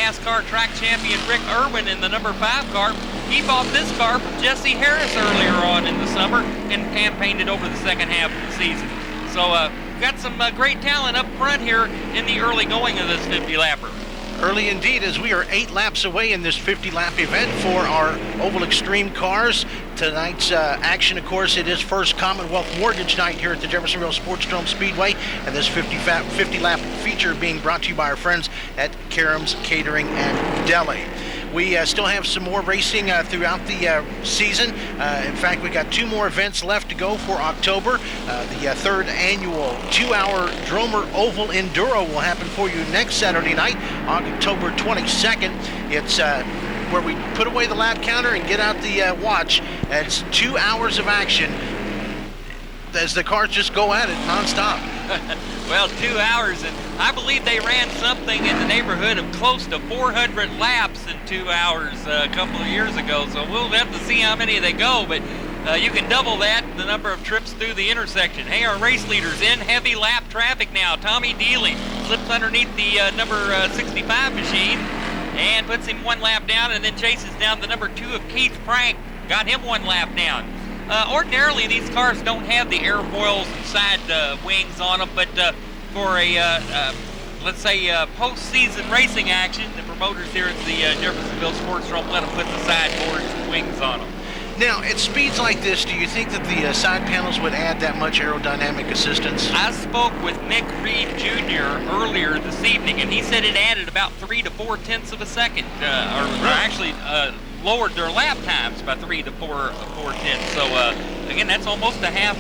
NASCAR track champion Rick Irwin in the number 5 car. He bought this car from Jesse Harris earlier on in the summer and campaigned it over the second half of the season. So got some great talent up front here in the early going of this 50-lapper. Early indeed, as we are 8 laps away in this 50-lap event for our Oval Extreme cars. Tonight's action, of course, it is First Commonwealth Mortgage Night here at the Jeffersonville Sportsdrome Speedway, and this 50-lap feature being brought to you by our friends at Karam's Catering and Deli. We still have some more racing throughout the season. In fact, we got 2 more events left to go for October. The 3rd annual 2-hour Dromer Oval Enduro will happen for you next Saturday night, October 22nd. It's where we put away the lap counter and get out the watch. It's 2 hours of action as the cars just go at it nonstop. Well, 2 hours, and I believe they ran something in the neighborhood of close to 400 laps in 2 hours a couple of years ago, so we'll have to see how many they go, but you can double that, the number of trips through the intersection. Hey, our race leaders in heavy lap traffic now. Tommy Dealey slips underneath the number 65 machine and puts him 1 lap down, and then chases down the number 2 of Keith Frank, got him 1 lap down. Ordinarily, these cars don't have the airfoils and side wings on them, but for a, let's say, postseason racing action, the promoters here at the Jeffersonville Sportsdrome let them put the side boards and wings on them. Now, at speeds like this, do you think that the side panels would add that much aerodynamic assistance? I spoke with Nick Reed Jr. earlier this evening, and he said it added about 3 to 4 tenths of a second, or actually lowered their lap times by 3 to 4 tenths. So again, that's almost a half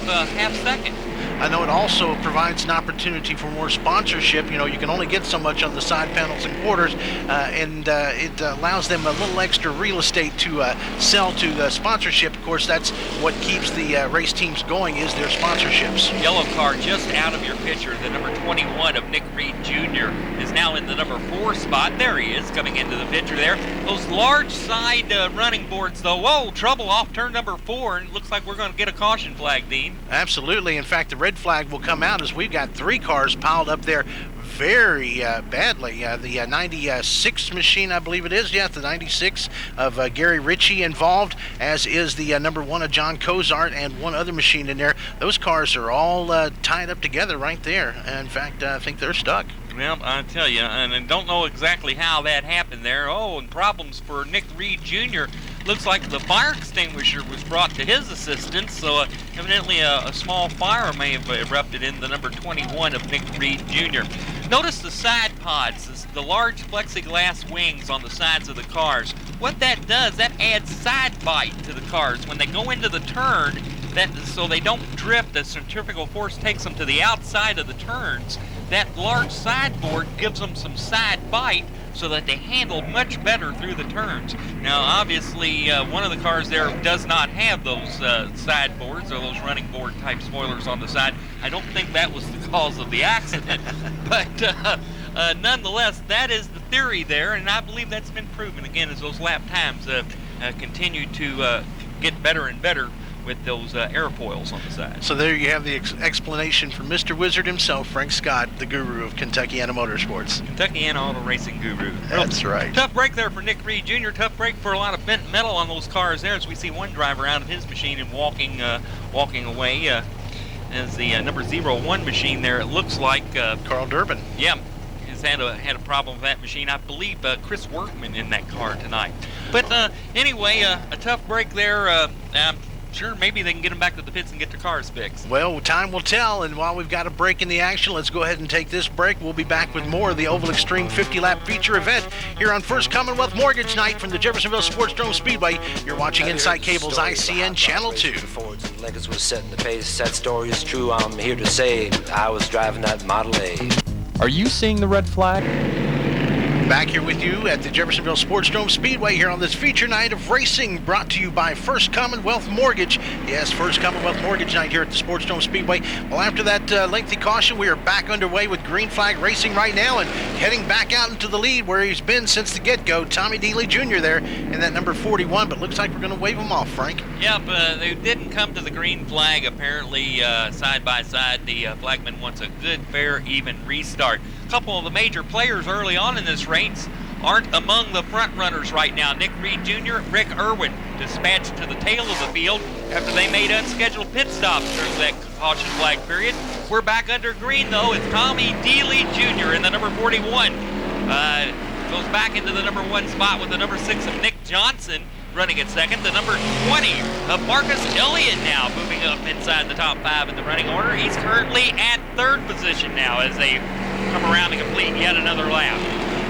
second. I know it also provides an opportunity for more sponsorship. You know, you can only get so much on the side panels and quarters, and it allows them a little extra real estate to sell to sponsorship. Of course, that's what keeps the race teams going, is their sponsorships. Yellow car just out of your picture, the number 21 of Nick Reed Jr. is now in the number 4 spot. There he is, coming into the picture there. Those large side running boards, though. Whoa, trouble off turn number 4, and it looks like we're going to get a caution flag, Dean. Absolutely. In fact, the red flag will come out as we've got 3 cars piled up there very badly. The 96 machine, I believe it is, the 96 of Gary Ritchie involved, as is the number 1 of John Cozart and 1 other machine in there. Those cars are all tied up together right there. In fact, I think they're stuck. Well, I tell you, and I don't know exactly how that happened there. Oh, and problems for Nick Reed Jr. Looks like the fire extinguisher was brought to his assistance, so evidently a small fire may have erupted in the number 21 of Nick Reed Jr. Notice the side pods, the large plexiglass wings on the sides of the cars. What that does, that adds side bite to the cars. When they go into the turn, so they don't drift, the centrifugal force takes them to the outside of the turns. That large sideboard gives them some side bite so that they handle much better through the turns. Now, obviously, one of the cars there does not have those sideboards or those running board type spoilers on the side. I don't think that was the cause of the accident, but nonetheless, that is the theory there, and I believe that's been proven again as those lap times continue to get better and better with those airfoils on the side. So there you have the explanation from Mr. Wizard himself, Frank Scott, the guru of Kentuckiana Motorsports. Kentuckiana Auto Racing guru. That's right. Tough break there for Nick Reed Jr. Tough break for a lot of bent metal on those cars there, as we see one driver out of his machine and walking away as the number 01 machine there. It looks like Carl Durbin. Yeah. Had a problem with that machine. I believe Chris Workman in that car tonight. But anyway, a tough break there. Sure, maybe they can get them back to the pits and get their cars fixed. Well, time will tell, and while we've got a break in the action, let's go ahead and take this break. We'll be back with more of the Oval Extreme 50-lap feature event here on First Commonwealth Mortgage Night from the Jeffersonville Sportsdrome Speedway. You're watching Inside Cable's ICN Channel 2. Fords and Lincolns was setting the pace. That story is true. I'm here to say I was driving that Model A. Are you seeing the red flag? Back here with you at the Jeffersonville Sportsdrome Speedway here on this feature night of racing, brought to you by First Commonwealth Mortgage. Yes, First Commonwealth Mortgage Night here at the Sportsdrome Speedway. Well, after that lengthy caution, we are back underway with green flag racing right now and heading back out into the lead where he's been since the get-go. Tommy Dealey Jr. there in that number 41, but looks like we're going to wave him off, Frank. Yep, they didn't come to the green flag apparently side by side. The flagman wants a good, fair, even restart. A couple of the major players early on in this race aren't among the front runners right now. Nick Reed Jr., Rick Irwin dispatched to the tail of the field after they made unscheduled pit stops during that caution flag period. We're back under green, though. It's Tommy Dealey Jr. in the number 41. Goes back into the number 1 spot with the number 6 of Nick Johnson running at second. The number 20 of Marcus Elliott now moving up inside the top 5 in the running order. He's currently at 3rd position now as they come around to complete yet another lap.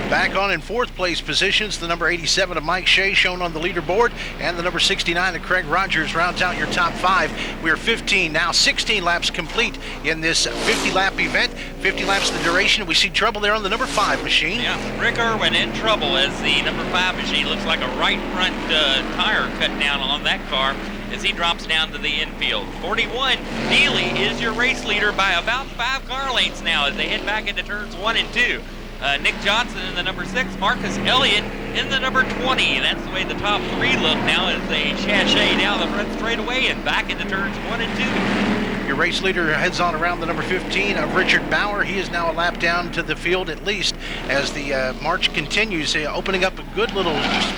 Back on in 4th place positions, the number 87 of Mike Shea shown on the leaderboard, and the number 69 of Craig Rogers rounds out your top 5. We're 16 laps complete in this 50-lap event. 50 laps the duration. We see trouble there on the number 5 machine. Yeah, Rick Irwin in trouble as the number 5 machine looks like a right front tire cut down on that car as he drops down to the infield. 41, Neely is your race leader by about 5 car lengths now as they head back into turns 1 and 2. Nick Johnson in the number 6, Marcus Elliott in the number 20. That's the way the top 3 look now as they sashay down the front straightaway and back into turns 1 and 2. Your race leader heads on around the number 15 of Richard Bauer. He is now a lap down to the field at least as the march continues, opening up a good little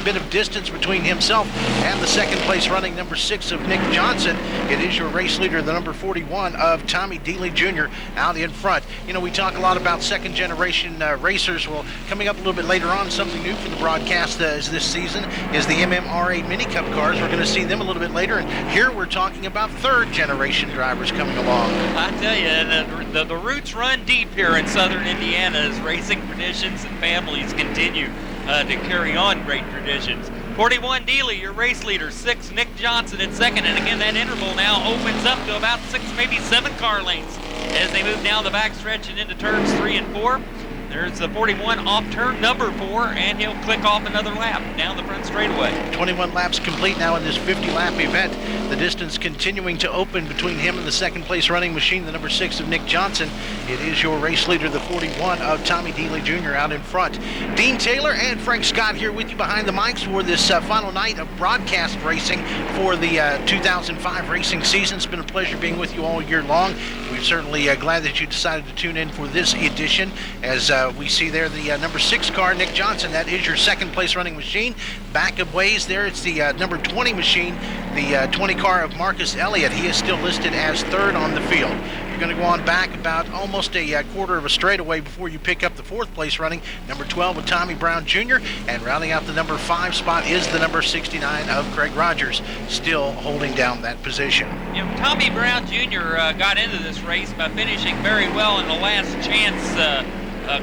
bit of distance between himself and the second place running number 6 of Nick Johnson. It is your race leader, the number 41 of Tommy Dealey Jr. out in front. You know, we talk a lot about second generation racers. Well, coming up a little bit later on, something new for the broadcast is this season is the MMRA Mini Cup cars. We're going to see them a little bit later. And here we're talking about third generation drivers coming along. I tell you, the roots run deep here in southern Indiana as racing traditions and families continue to carry on great traditions. 41 Dealey, your race leader. 6 Nick Johnson at second, and again that interval now opens up to about 6, maybe 7 car lengths as they move down the backstretch and into turns 3 and 4. There's the 41 off turn number 4, and he'll click off another lap down the front straightaway. 21 laps complete now in this 50-lap event. The distance continuing to open between him and the second place running machine, the number 6 of Nick Johnson. It is your race leader, the 41 of Tommy Dealey Jr. out in front. Dean Taylor and Frank Scott here with you behind the mics for this final night of broadcast racing for the 2005 racing season. It's been a pleasure being with you all year long. We're certainly glad that you decided to tune in for this edition as we see there the number 6 car, Nick Johnson. That is your second place running machine. Back of ways there, it's the number 20 machine, the 20 car of Marcus Elliott. He is still listed as 3rd on the field. You're going to go on back about almost a quarter of a straightaway before you pick up the 4th place running, number 12 with Tommy Brown Jr. And rounding out the number 5 spot is the number 69 of Craig Rogers, still holding down that position. You know, Tommy Brown Jr. Got into this race by finishing very well in the last chance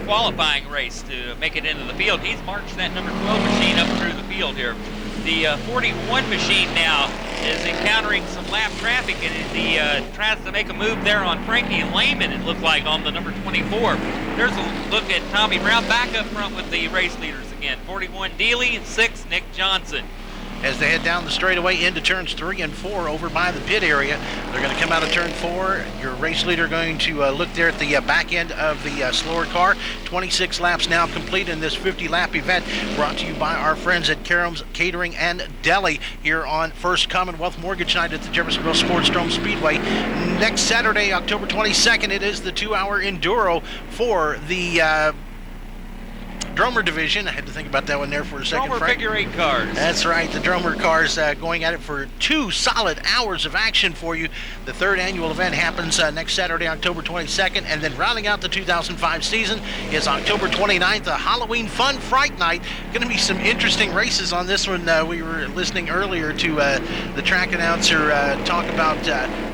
qualifying race to make it into the field. He's marched that number 12 machine up through the field here. The 41 machine now is encountering some lap traffic, and he tries to make a move there on Frankie Lehman, it looked like, on the number 24. There's a look at Tommy Brown back up front with the race leaders again. 41 Dealey, 6 Nick Johnson. As they head down the straightaway into turns 3 and 4 over by the pit area. They're going to come out of turn 4. Your race leader going to look there at the back end of the slower car. 26 laps now complete in this 50-lap event, brought to you by our friends at Karam's Catering and Deli here on First Commonwealth Mortgage Night at the Jeffersonville Sportsdrome Speedway. Next Saturday, October 22nd, it is the 2-hour Enduro for the Dromer division. I had to think about that one there for a second, Dromer Frank. figure 8 cars. That's right, the Dromer cars going at it for 2 solid hours of action for you. The 3rd annual event happens next Saturday, October 22nd, and then rounding out the 2005 season is October 29th, a Halloween Fun Fright Night. Going to be some interesting races on this one. We were listening earlier to the track announcer talk about,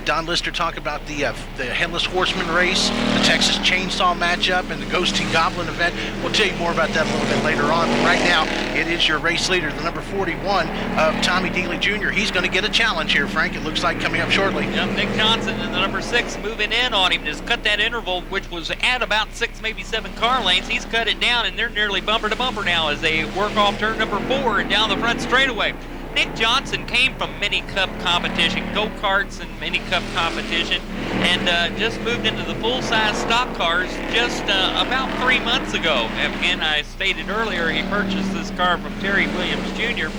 Don Lister talk about the Headless Horseman race, the Texas Chainsaw matchup, and the Ghosty Goblin event. We'll tell you more about that a little bit later on. But right now, it is your race leader, the number 41 of Tommy Dealey Jr. He's going to get a challenge here, Frank. It looks like coming up shortly. Yep, Nick Johnson in the number 6 moving in on him. Just cut that interval, which was at about 6, maybe 7 car lengths. He's cut it down, and they're nearly bumper to bumper now as they work off turn number 4 and down the front straightaway. Nick Johnson came from Mini Cup competition, go-karts and Mini Cup competition, and just moved into the full-size stock cars just about 3 months ago. And again, I stated earlier, he purchased this car from Terry Williams Jr.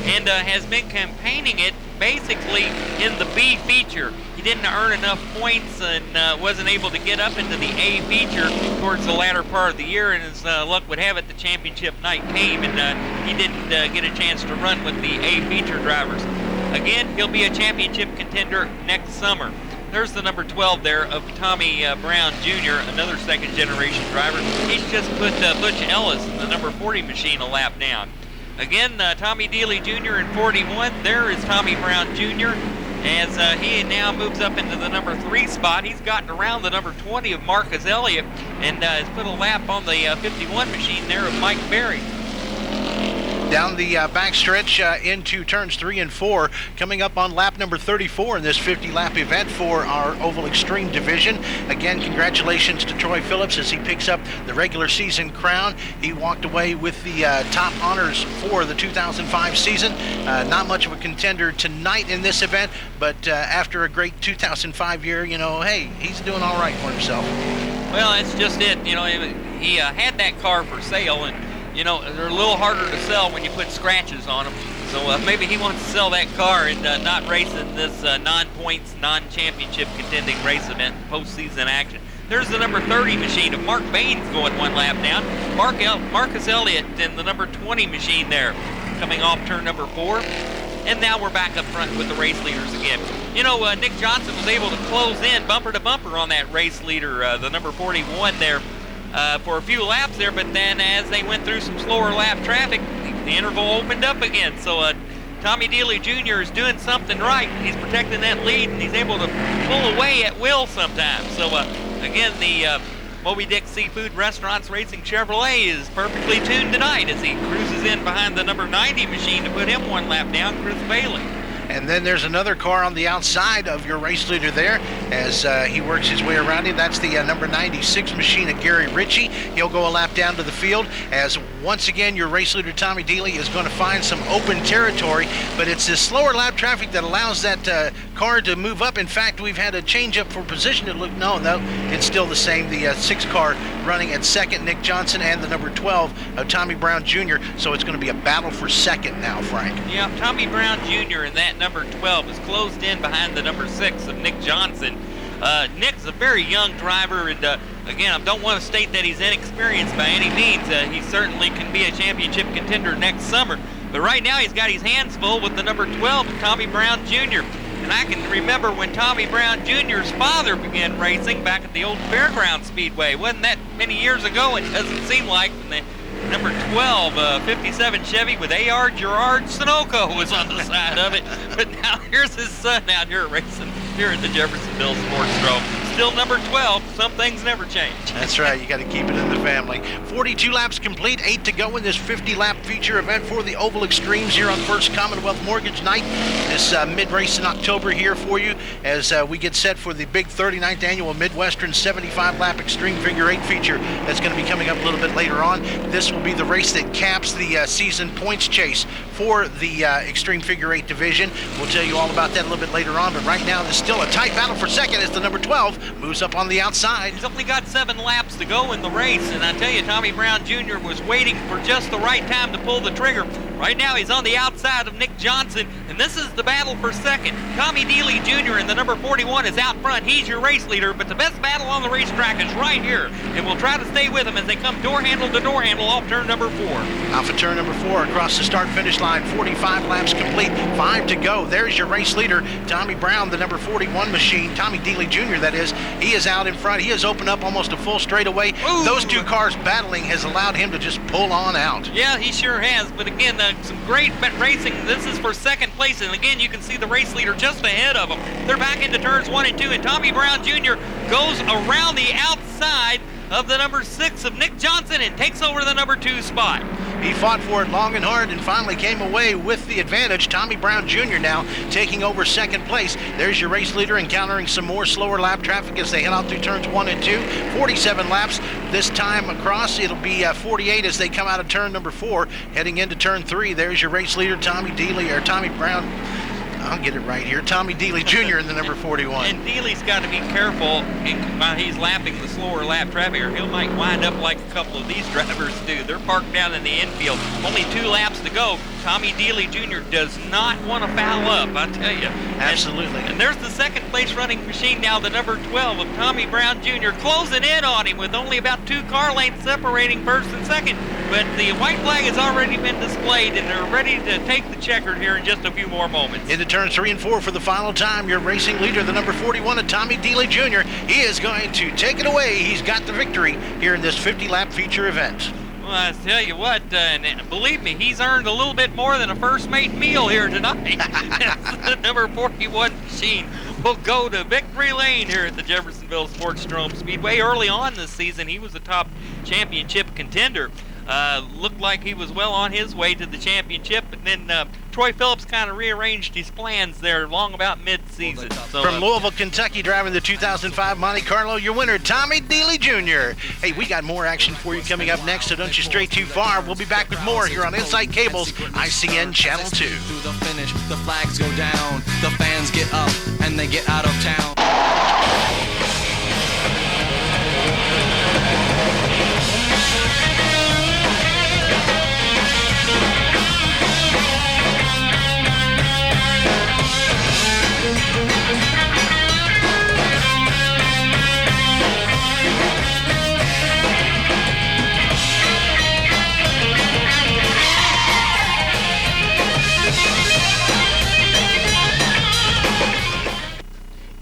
and has been campaigning it basically in the B feature. He didn't earn enough points and wasn't able to get up into the A feature towards the latter part of the year, and as luck would have it, the championship night came, and he didn't get a chance to run with the A feature drivers. Again, he'll be a championship contender next summer. There's the number 12 there of Tommy Brown Jr., another second-generation driver. He's just put Butch Ellis in the number 40 machine a lap down. Again, Tommy Dealey Jr. in 41. There is Tommy Brown Jr. as he now moves up into the number 3 spot. He's gotten around the number 20 of Marcus Elliott and has put a lap on the 51 machine there of Mike Berry. Down the backstretch into turns 3 and 4, coming up on lap number 34 in this 50-lap event for our Oval Extreme division. Again, congratulations to Troy Phillips as he picks up the regular season crown. He walked away with the top honors for the 2005 season. Not much of a contender tonight in this event, but after a great 2005 year, you know, hey, he's doing all right for himself. Well, that's just it. You know, he had that car for sale, and you know, they're a little harder to sell when you put scratches on them. So maybe he wants to sell that car and not race in this non-points, non-championship contending race event, postseason action. There's the number 30 machine of Mark Baines going one lap down. Marcus Elliott in the number 20 machine there, coming off turn number 4. And now we're back up front with the race leaders again. You know, Nick Johnson was able to close in bumper to bumper on that race leader, the number 41 there, for a few laps there, but then as they went through some slower lap traffic, the interval opened up again. So Tommy Dealey Jr. is doing something right. He's protecting that lead, and he's able to pull away at will sometimes. So again, the Moby Dick Seafood Restaurants Racing Chevrolet is perfectly tuned tonight as he cruises in behind the number 90 machine to put him one lap down, Chris Bailey. And then there's another car on the outside of your race leader there as he works his way around him. That's the number 96 machine of Gary Ritchie. He'll go a lap down to the field as once again your race leader Tommy Dealey is going to find some open territory, but it's this slower lap traffic that allows that car to move up. In fact, we've had a change up for position. No, it's still the same. The 6 car running at second, Nick Johnson, and the number 12 of Tommy Brown Jr. So it's going to be a battle for second now, Frank. Yeah, Tommy Brown Jr. and that number 12 is closed in behind the number 6 of Nick Johnson. Nick's a very young driver, and again, I don't want to state that he's inexperienced by any means. He certainly can be a championship contender next summer, but right now he's got his hands full with the number 12, Tommy Brown Jr. And I can remember when Tommy Brown Jr.'s father began racing back at the old Fairground Speedway. Wasn't that many years ago? It doesn't seem like. When the number 12, 57 Chevy with A.R. Gerard Sunoco was on the side of it. But now here's his son out here racing here at the Jeffersonville Sportsdrome. Still number 12. Some things never change. That's right. You got to keep it in the family. 42 laps complete, 8 to go in this 50-lap feature event for the Oval Extremes here on First Commonwealth Mortgage Night. This mid-race in October here for you as we get set for the big 39th annual Midwestern 75-lap Extreme Figure 8 feature that's going to be coming up a little bit later on. This will be the race that caps the season points chase for the Extreme Figure 8 division. We'll tell you all about that a little bit later on, but right now there's still a tight battle for second as the number 12 moves up on the outside. He's only got 7 laps to go in the race, and I tell you, Tommy Brown Jr. was waiting for just the right time to pull the trigger. Right now he's on the outside of Nick Johnson, and this is the battle for second. Tommy Dealey Jr. in the number 41 is out front. He's your race leader, but the best battle on the racetrack is right here, and we'll try to stay with him as they come door handle to door handle off turn number 4. Off of turn number 4 across the start-finish line, 45 laps complete, 5 to go. There's your race leader, Tommy Brown, the number 41 machine, Tommy Dealey Jr. that is. He is out in front. He has opened up almost a full straightaway. Ooh. Those 2 cars battling has allowed him to just pull on out. Yeah, he sure has, but again, some great racing. This is for second place, and again, you can see the race leader just ahead of them. They're back into turns 1 and 2, and Tommy Brown Jr. goes around the outside of the number 6 of Nick Johnson and takes over the number 2 spot. He fought for it long and hard and finally came away with the advantage. Tommy Brown Jr. now taking over second place. There's your race leader encountering some more slower lap traffic as they head out through turns 1 and 2. 47 laps this time across. It'll be 48 as they come out of turn number 4, heading into turn 3. There's your race leader, Tommy Brown I'll get it right here. Tommy Dealey Jr. in the number 41. And Dealey's got to be careful while he's lapping the slower lap traffic, or he might wind up like a couple of these drivers do. They're parked down in the infield. Only 2 laps to go. Tommy Dealey Jr. does not want to foul up, I tell you. Absolutely. And there's the second place running machine now, the number 12 of Tommy Brown Jr. closing in on him with only about 2 car lengths separating first and second. But the white flag has already been displayed, and they're ready to take the checkered here in just a few more moments. Into turns 3 and 4 for the final time. Your racing leader, the number 41 of Tommy Dealey Jr. He is going to take it away. He's got the victory here in this 50-lap feature event. Well, I tell you what, and believe me, he's earned a little bit more than a first mate meal here tonight. The number 41 machine will go to victory lane here at the Jeffersonville Sportsdrome Speedway. Early on this season, he was a top championship contender. Looked like he was well on his way to the championship, and then Troy Phillips kind of rearranged his plans there long about mid-season. So, From Louisville, Kentucky, driving the 2005 Monte Carlo, your winner, Tommy Dealey Jr. Hey, we got more action for you coming up next, so don't you stray too far. We'll be back with more here on Insight Cable's ICN Channel 2. Through the finish, the flags go down, the fans get up, and they get out of town.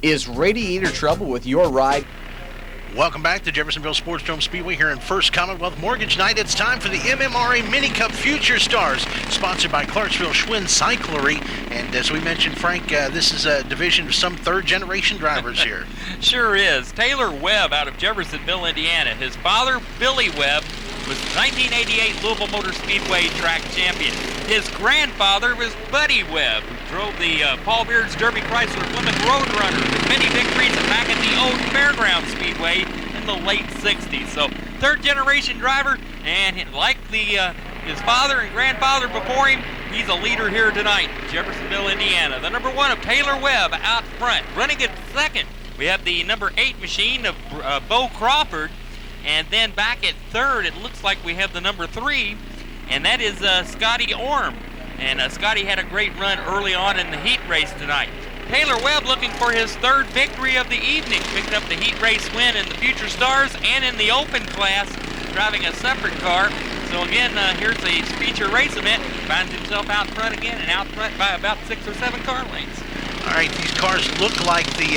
Is radiator trouble with your ride? Welcome back to Jeffersonville Sportsdrome Speedway here in First Commonwealth Mortgage Night. It's time for the MMRA Mini Cup Future Stars, sponsored by Clarksville Schwinn Cyclery. And as we mentioned, Frank, this is a division of some third-generation drivers here. Sure is. Taylor Webb out of Jeffersonville, Indiana. His father, Billy Webb, was 1988 Louisville Motor Speedway track champion. His grandfather was Buddy Webb, who drove the Paul Beard's Derby Chrysler Plymouth Roadrunner with many victories back at the old Fairground Speedway in the late 60s. So, third-generation driver, and like his father and grandfather before him, he's a leader here tonight in Jeffersonville, Indiana. The number 1 of Taylor Webb out front. Running at second, we have the number 8 machine of Bo Crawford. And then back at third, it looks like we have the number 3, and that is Scotty Orm. And Scotty had a great run early on in the heat race tonight. Taylor Webb looking for his third victory of the evening, picking up the heat race win in the Future Stars and in the open class, driving a separate car. So again, here's a feature race event. Finds himself out front again, and out front by about 6 or 7 car lengths. All right, these cars look like the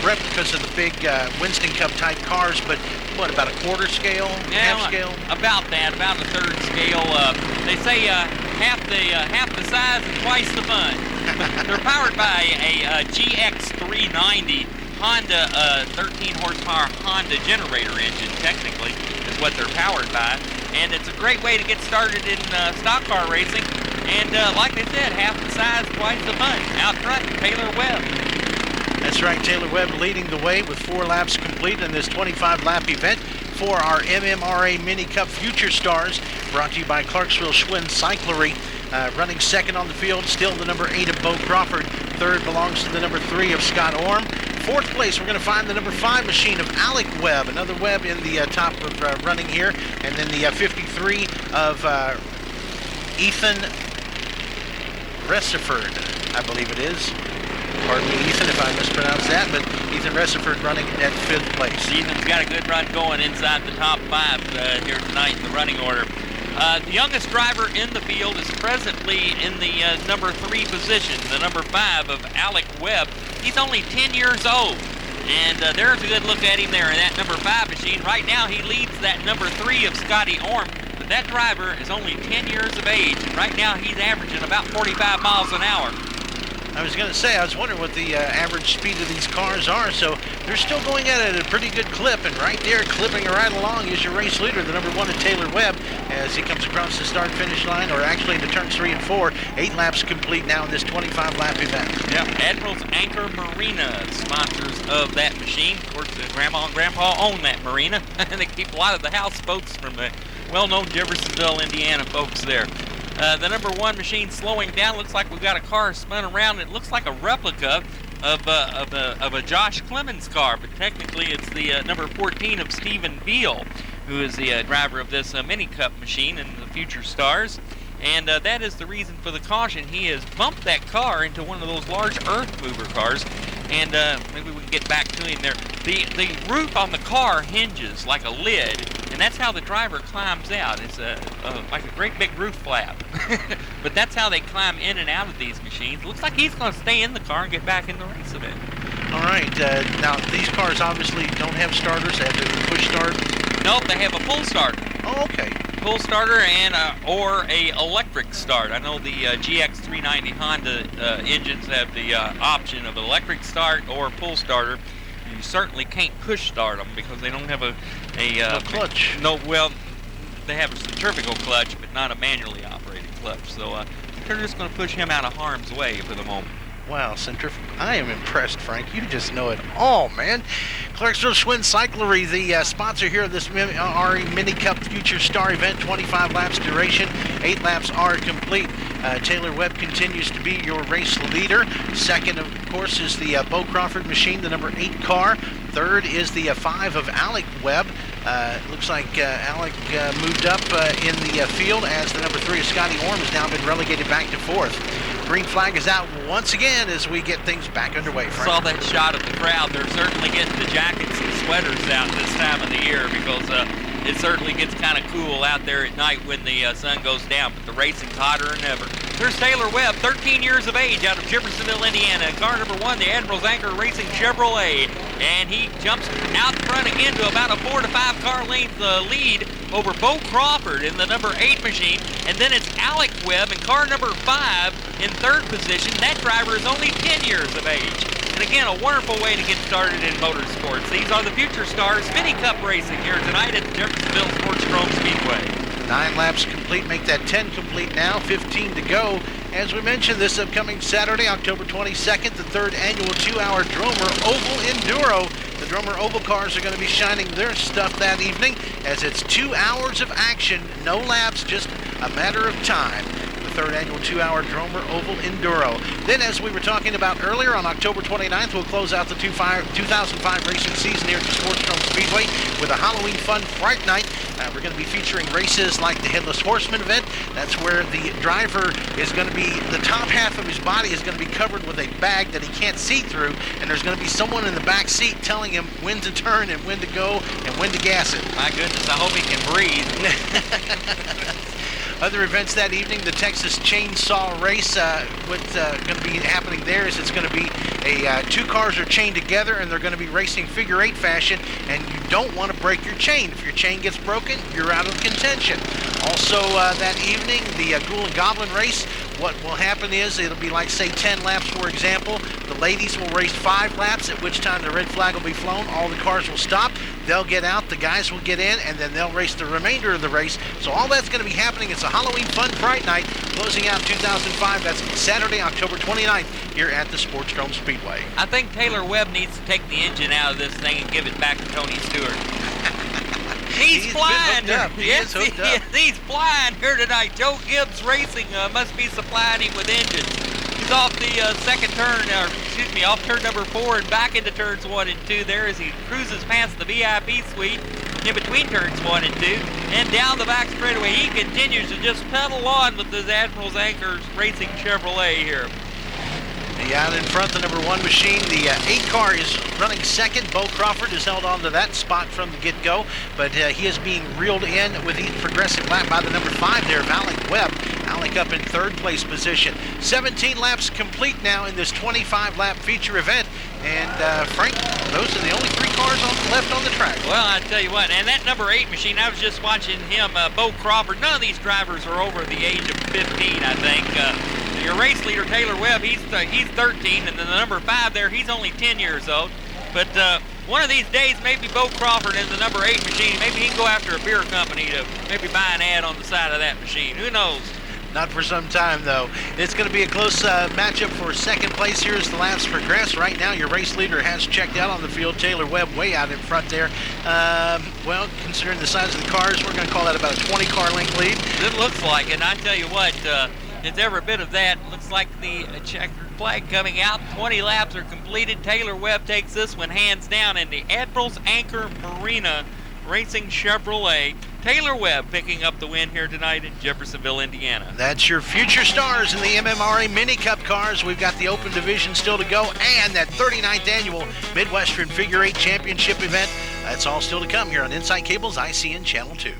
replicas of the big Winston Cup type cars, but what, about a quarter scale, half scale? About that, about a third scale. They say half the size and twice the fun. They're powered by a GX390 Honda 13 horsepower Honda generator engine, technically, is what they're powered by. And it's a great way to get started in stock car racing. And like I said, half the size, twice the fun. Out front, Taylor Webb. That's right, Taylor Webb leading the way with 4 laps complete in this 25-lap event for our MMRA Mini Cup Future Stars, brought to you by Clarksville Schwinn Cyclery. Running second on the field, still the number 8 of Bo Crawford. Third belongs to the number 3 of Scott Orm. Fourth place, we're going to find the number 5 machine of Alec Webb, another Webb in the top of running here. And then the 53 of Ethan Resiford, I believe it is. Pardon me, Ethan, if I mispronounced that, but Ethan Resiford running at 5th place. Ethan's got a good run going inside the top 5 here tonight in the running order. The youngest driver in the field is presently in the number 3 position, the number 5 of Alec Webb. He's only 10 years old, and there's a good look at him there in that number 5 machine. Right now, he leads that number 3 of Scotty Orm, but that driver is only 10 years of age, and right now he's averaging about 45 miles an hour. I was going to say, I was wondering what the average speed of these cars are, so they're still going at it at a pretty good clip, and right there, clipping right along, is your race leader, the number 1 of Taylor Webb, as he comes across the start-finish line, or actually into turns 3 and 4. 8 laps complete now in this 25-lap event. Yep, Admiral's Anchor Marina, sponsors of that machine. Of course, Grandma and Grandpa own that marina, and they keep a lot of the house boats from the well-known Jeffersonville, Indiana folks there. The number 1 machine slowing down. Looks like we've got a car spun around. It looks like a replica of a Josh Clemens car, but technically it's the number 14 of Stephen Veal, who is the driver of this Mini Cup machine in the Future Stars. And that is the reason for the caution. He has bumped that car into one of those large earth mover cars. And maybe we can get back to him there. The roof on the car hinges like a lid, and that's how the driver climbs out. It's like a great big roof flap. But that's how they climb in and out of these machines. Looks like he's going to stay in the car and get back in the race event. All right. Now, these cars obviously don't have starters. They have to push start. Nope, they have a pull starter. Oh, okay. Pull starter and or a electric start. I know the GX390 Honda engines have the option of electric start or pull starter. You certainly can't push start them because they don't have a clutch. No, well, they have a centrifugal clutch, but not a manually operated clutch. So they're just going to push him out of harm's way for the moment. Wow, centrifugal. I am impressed, Frank. You just know it all, man. Clarksville Schwinn Cyclery, the sponsor here of this RE Mini Cup Future Star event, 25 laps duration, 8 laps are complete. Taylor Webb continues to be your race leader. Second, of course, is the Bo Crawford machine, the number 8 car. Third is the 5 of Alec Webb. Looks like Alec moved up in the field as the number 3 of Scotty Orm has now been relegated back to 4th. Green flag is out once again as we get things back underway. Frank. Saw that shot of the crowd. They're certainly getting the jackets and sweaters out this time of the year because it certainly gets kind of cool out there at night when the sun goes down, but the racing's hotter than ever. Here's Taylor Webb, 13 years of age, out of Jeffersonville, Indiana. Car number 1, the Admiral's Anchor Racing Chevrolet. And he jumps out front again to about a 4 to 5 car length lead over Bo Crawford in the number 8 machine. And then it's Alec Webb in car number 5 in 3rd position. That driver is only 10 years of age. And again, a wonderful way to get started in motorsports. These are the Future Stars Mini Cup racing here tonight at the Jeffersonville Sportsdrome Speedway. 9 laps complete, make that 10 complete now, 15 to go. As we mentioned, this upcoming Saturday, October 22nd, the 3rd annual 2-hour Dromer Oval Enduro. The Dromer Oval cars are going to be shining their stuff that evening as it's 2 hours of action, no laps, just a matter of time. The 3rd annual 2-hour Dromer Oval Enduro. Then, as we were talking about earlier, on October 29th, we'll close out the 2005 racing season here at the Sportsdrome Speedway with a Halloween Fun Fright Night. We're going to be featuring races like the Headless Horseman event. That's where the driver is going to be, the top half of his body is going to be covered with a bag that he can't see through, and there's going to be someone in the back seat telling him when to turn and when to go and when to gas it. My goodness, I hope he can breathe. Other events that evening, the Texas Chainsaw Race. What's going to be happening there is it's going to be 2 cars are chained together and they're going to be racing figure 8 fashion, and you don't want to break your chain. If your chain gets broken, you're out of contention. Also that evening, the Ghoul and Goblin Race. What will happen is it'll be like, say, 10 laps, for example. The ladies will race 5 laps, at which time the red flag will be flown. All the cars will stop. They'll get out, the guys will get in, and then they'll race the remainder of the race. So all that's going to be happening. It's a Halloween Fun Fright Night, closing out 2005. That's Saturday, October 29th, here at the Sportsdrome Speedway. I think Taylor Webb needs to take the engine out of this thing and give it back to Tony Stewart. He's flying. Yes, he's flying here tonight. Joe Gibbs Racing must be supplying him with engines. He's off the second turn, off turn number 4 and back into turns 1 and 2 there as he cruises past the VIP suite in between turns 1 and 2 and down the back straightaway. He continues to just pedal on with his Admiral's Anchor Racing Chevrolet here. Out in front, the number 1 machine, the 8 car is running second. Bo Crawford has held on to that spot from the get-go, but he is being reeled in with each progressive lap by the number 5 there of Alec Webb. Alec up in 3rd place position. 17 laps complete now in this 25-lap feature event. And Frank, those are the only 3 cars left on the track. Well, I tell you what, and that number 8 machine, I was just watching him, Bo Crawford. None of these drivers are over the age of 15, I think. Your race leader, Taylor Webb, he's 13, and then the number 5 there, he's only 10 years old. But one of these days, maybe Bo Crawford in the number 8 machine, maybe he can go after a beer company to maybe buy an ad on the side of that machine. Who knows? Not for some time, though. It's going to be a close matchup for second place here as the laps progress. Right now, your race leader has checked out on the field. Taylor Webb way out in front there. Well, considering the size of the cars, we're going to call that about a 20-car length lead. It looks like it. I tell you what, it's every bit of that. Looks like the checkered flag coming out. 20 laps are completed. Taylor Webb takes this one hands down in the Admiral's Anchor Marina Racing Chevrolet. Taylor Webb picking up the win here tonight in Jeffersonville, Indiana. That's your future stars in the MMRA Mini Cup cars. We've got the Open Division still to go and that 39th annual Midwestern Figure 8 Championship event. That's all still to come here on Inside Cable's ICN Channel 2.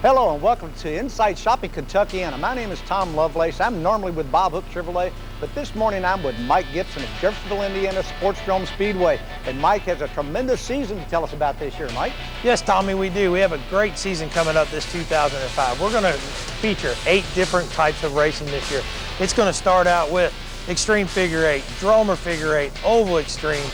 Hello and welcome to Inside Shopping Kentuckiana. My name is Tom Lovelace. I'm normally with Bob Hook Chevrolet, but this morning I'm with Mike Gibson at Jeffersonville, Indiana Sportsdrome Speedway. And Mike has a tremendous season to tell us about this year, Mike. Yes, Tommy, we do. We have a great season coming up this 2005. We're going to feature 8 different types of racing this year. It's going to start out with Extreme Figure 8, Dromer Figure 8, Oval Extreme,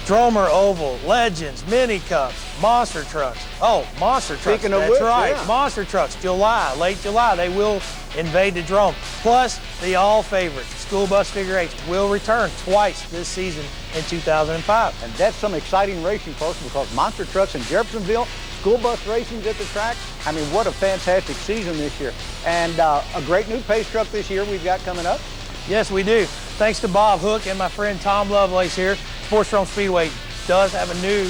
Dromer Oval, Legends, Mini Cups, Monster Trucks. Oh, Monster Trucks, Speaking of that's which, right. yeah. Monster Trucks, late July, they will invade the Drome. Plus, the all favorites, School Bus Figure 8s, will return twice this season in 2005. And that's some exciting racing, folks, because Monster Trucks in Jeffersonville, school bus racing's at the track. I mean, what a fantastic season this year. And a great new pace truck this year we've got coming up. Yes, we do. Thanks to Bob Hook and my friend Tom Lovelace here, Sportsdrome Speedway does have a new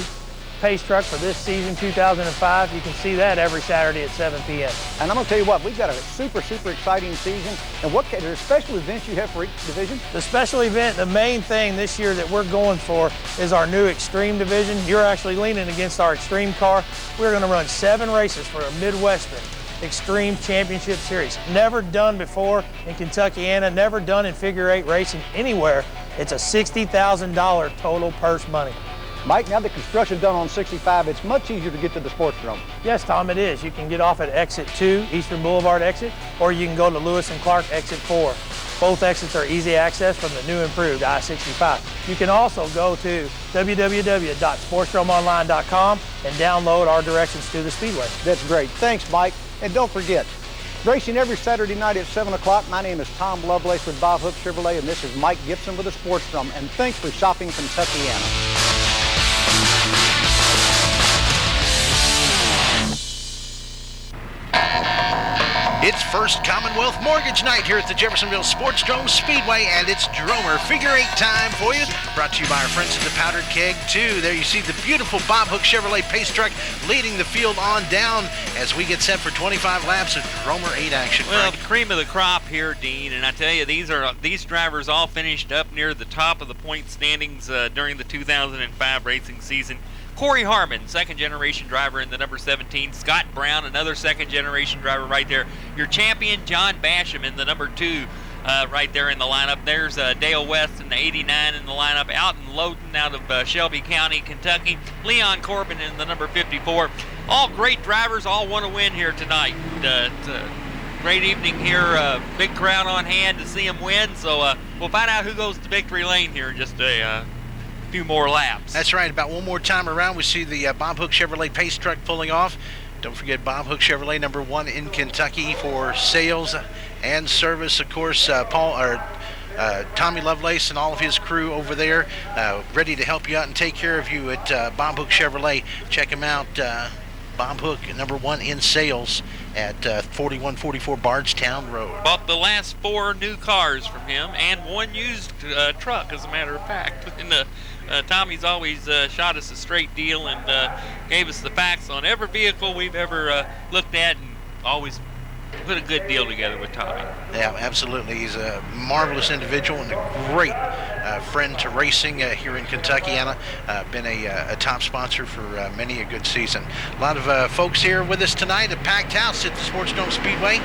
pace truck for this season, 2005. You can see that every Saturday at 7 p.m. And I'm going to tell you what, we've got a super exciting season. And what are there special events you have for each division? The special event, the main thing this year that we're going for is our new Extreme division. You're actually leaning against our Extreme car. We're going to run 7 races for a Midwestern Extreme Championship Series. Never done before in Kentuckiana, never done in Figure 8 racing anywhere. It's a $60,000 total purse money. Mike, now the construction's done on 65, it's much easier to get to the Sportsdrome. Yes, Tom, it is. You can get off at exit 2, Eastern Boulevard exit, or you can go to Lewis and Clark exit 4. Both exits are easy access from the new improved I-65. You can also go to www.sportsdromeonline.com and download our directions to the Speedway. That's great. Thanks, Mike. And don't forget, racing every Saturday night at 7 o'clock. My name is Tom Lovelace with Bob Hook Chevrolet, and this is Mike Gibson with the Sportsdrome. And thanks for shopping Kentuckiana. It's first Commonwealth Mortgage Night here at the Jeffersonville Sportsdrome Speedway, and it's Dromer Figure 8 time for you. Brought to you by our friends at the Powdered Keg 2. There you see the beautiful Bob Hook Chevrolet pace truck leading the field on down as we get set for 25 laps of Dromer 8 action. Well, Frank. cream of the crop here, Dean, and I tell you, these drivers all finished up near the top of the point standings during the 2005 racing season. Corey Harmon, second-generation driver in the number 17. Scott Brown, another second-generation driver right there. Your champion, John Basham, in the number 2 right there in the lineup. There's Dale West in the 89 in the lineup. Alton Lowden out of Shelby County, Kentucky. Leon Corbin in the number 54. All great drivers, all want to win here tonight. It's a great evening here. Big crowd on hand to see them win. So we'll find out who goes to victory lane here in just a few more laps. That's right. About one more time around, we see the Bob Hook Chevrolet pace truck pulling off. Don't forget Bob Hook Chevrolet, number 1 in Kentucky for sales and service. Of course, Tommy Lovelace and all of his crew over there, ready to help you out and take care of you at Bob Hook Chevrolet. Check him out. Bob Hook, number 1 in sales at 4144 Bardstown Road. Bought the last 4 new cars from him and 1 used truck, as a matter of fact. And Tommy's always shot us a straight deal and gave us the facts on every vehicle we've ever looked at, and always put a good deal together with Tommy. Yeah, absolutely. He's a marvelous individual and a great friend to racing here in Kentuckiana. Been a top sponsor for many a good season. A lot of folks here with us tonight, a packed house at the Sportsdrome Speedway.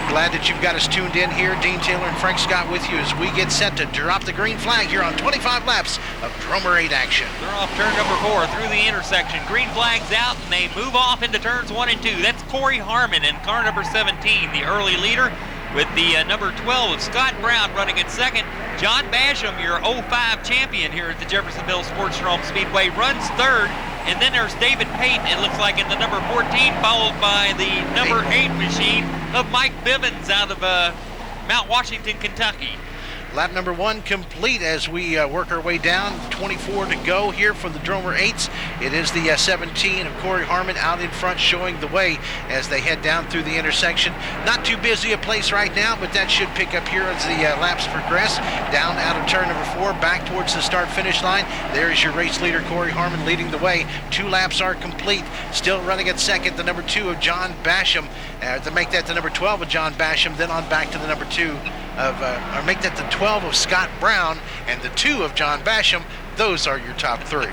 Glad that you've got us tuned in here. Dean Taylor and Frank Scott with you as we get set to drop the green flag here on 25 laps of Dromer 8 action. They're off turn number 4 through the intersection. Green flag's out, and they move off into turns 1 and 2. That's Corey Harmon in car number 17, the early leader, with the number 12 of Scott Brown running in second. John Basham, your 05 champion here at the Jeffersonville Sportsdrome Speedway, runs third. And then there's David Pate, it looks like, in the number 14, followed by the number 8 machine of Mike Bivens out of Mount Washington, Kentucky. Lap number 1 complete as we work our way down. 24 to go here for the Dromer 8s. It is the 17 of Corey Harmon out in front showing the way as they head down through the intersection. Not too busy a place right now, but that should pick up here as the laps progress. Down out of turn number 4, back towards the start-finish line. There is your race leader, Corey Harmon, leading the way. 2 laps are complete. Still running at second, the number 2 of John Basham. To make that the number 12 of John Basham, then on back to the number 2 of, or make that the 12 of Scott Brown and the 2 of John Basham. Those are your top 3.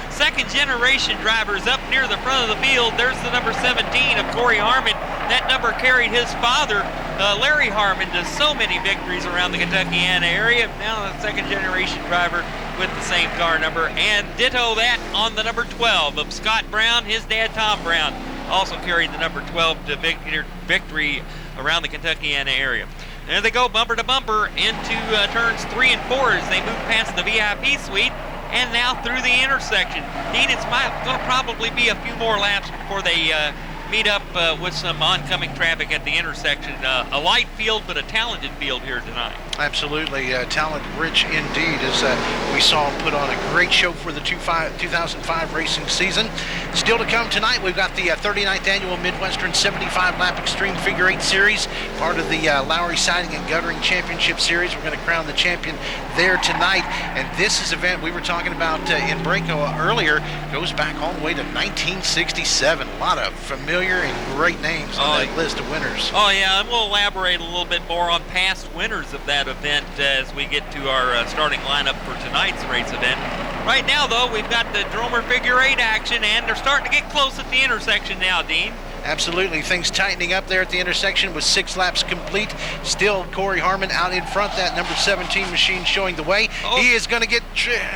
Second generation drivers up near the front of the field. There's the number 17 of Corey Harmon. That number carried his father, Larry Harmon, to so many victories around the Kentuckiana area. Now a second generation driver with the same car number. And ditto that on the number 12 of Scott Brown. His dad, Tom Brown, also carried the number 12 to victory around the Kentuckiana area. There they go, bumper to bumper into turns 3 and 4 as they move past the VIP suite and now through the intersection. Dean, it's going to probably be a few more laps before they meet up with some oncoming traffic at the intersection. A light field, but a talented field here tonight. Absolutely, talent-rich indeed, as we saw him put on a great show for the 2005 racing season. Still to come tonight, we've got the 39th Annual Midwestern 75-Lap Extreme Figure 8 Series, part of the Lowry Siding and Guttering Championship Series. We're going to crown the champion there tonight, and this is an event we were talking about in Braco earlier. Goes back all the way to 1967. A lot of familiar and great names on that list of winners. Oh yeah, and we'll elaborate a little bit more on past winners of that event as we get to our starting lineup for tonight's race event. Right now though, we've got the Dromer Figure 8 action, and they're starting to get close at the intersection now, Dean. Absolutely, things tightening up there at the intersection with 6 laps complete. Still Corey Harmon out in front, that number 17 machine showing the way. He is going to get,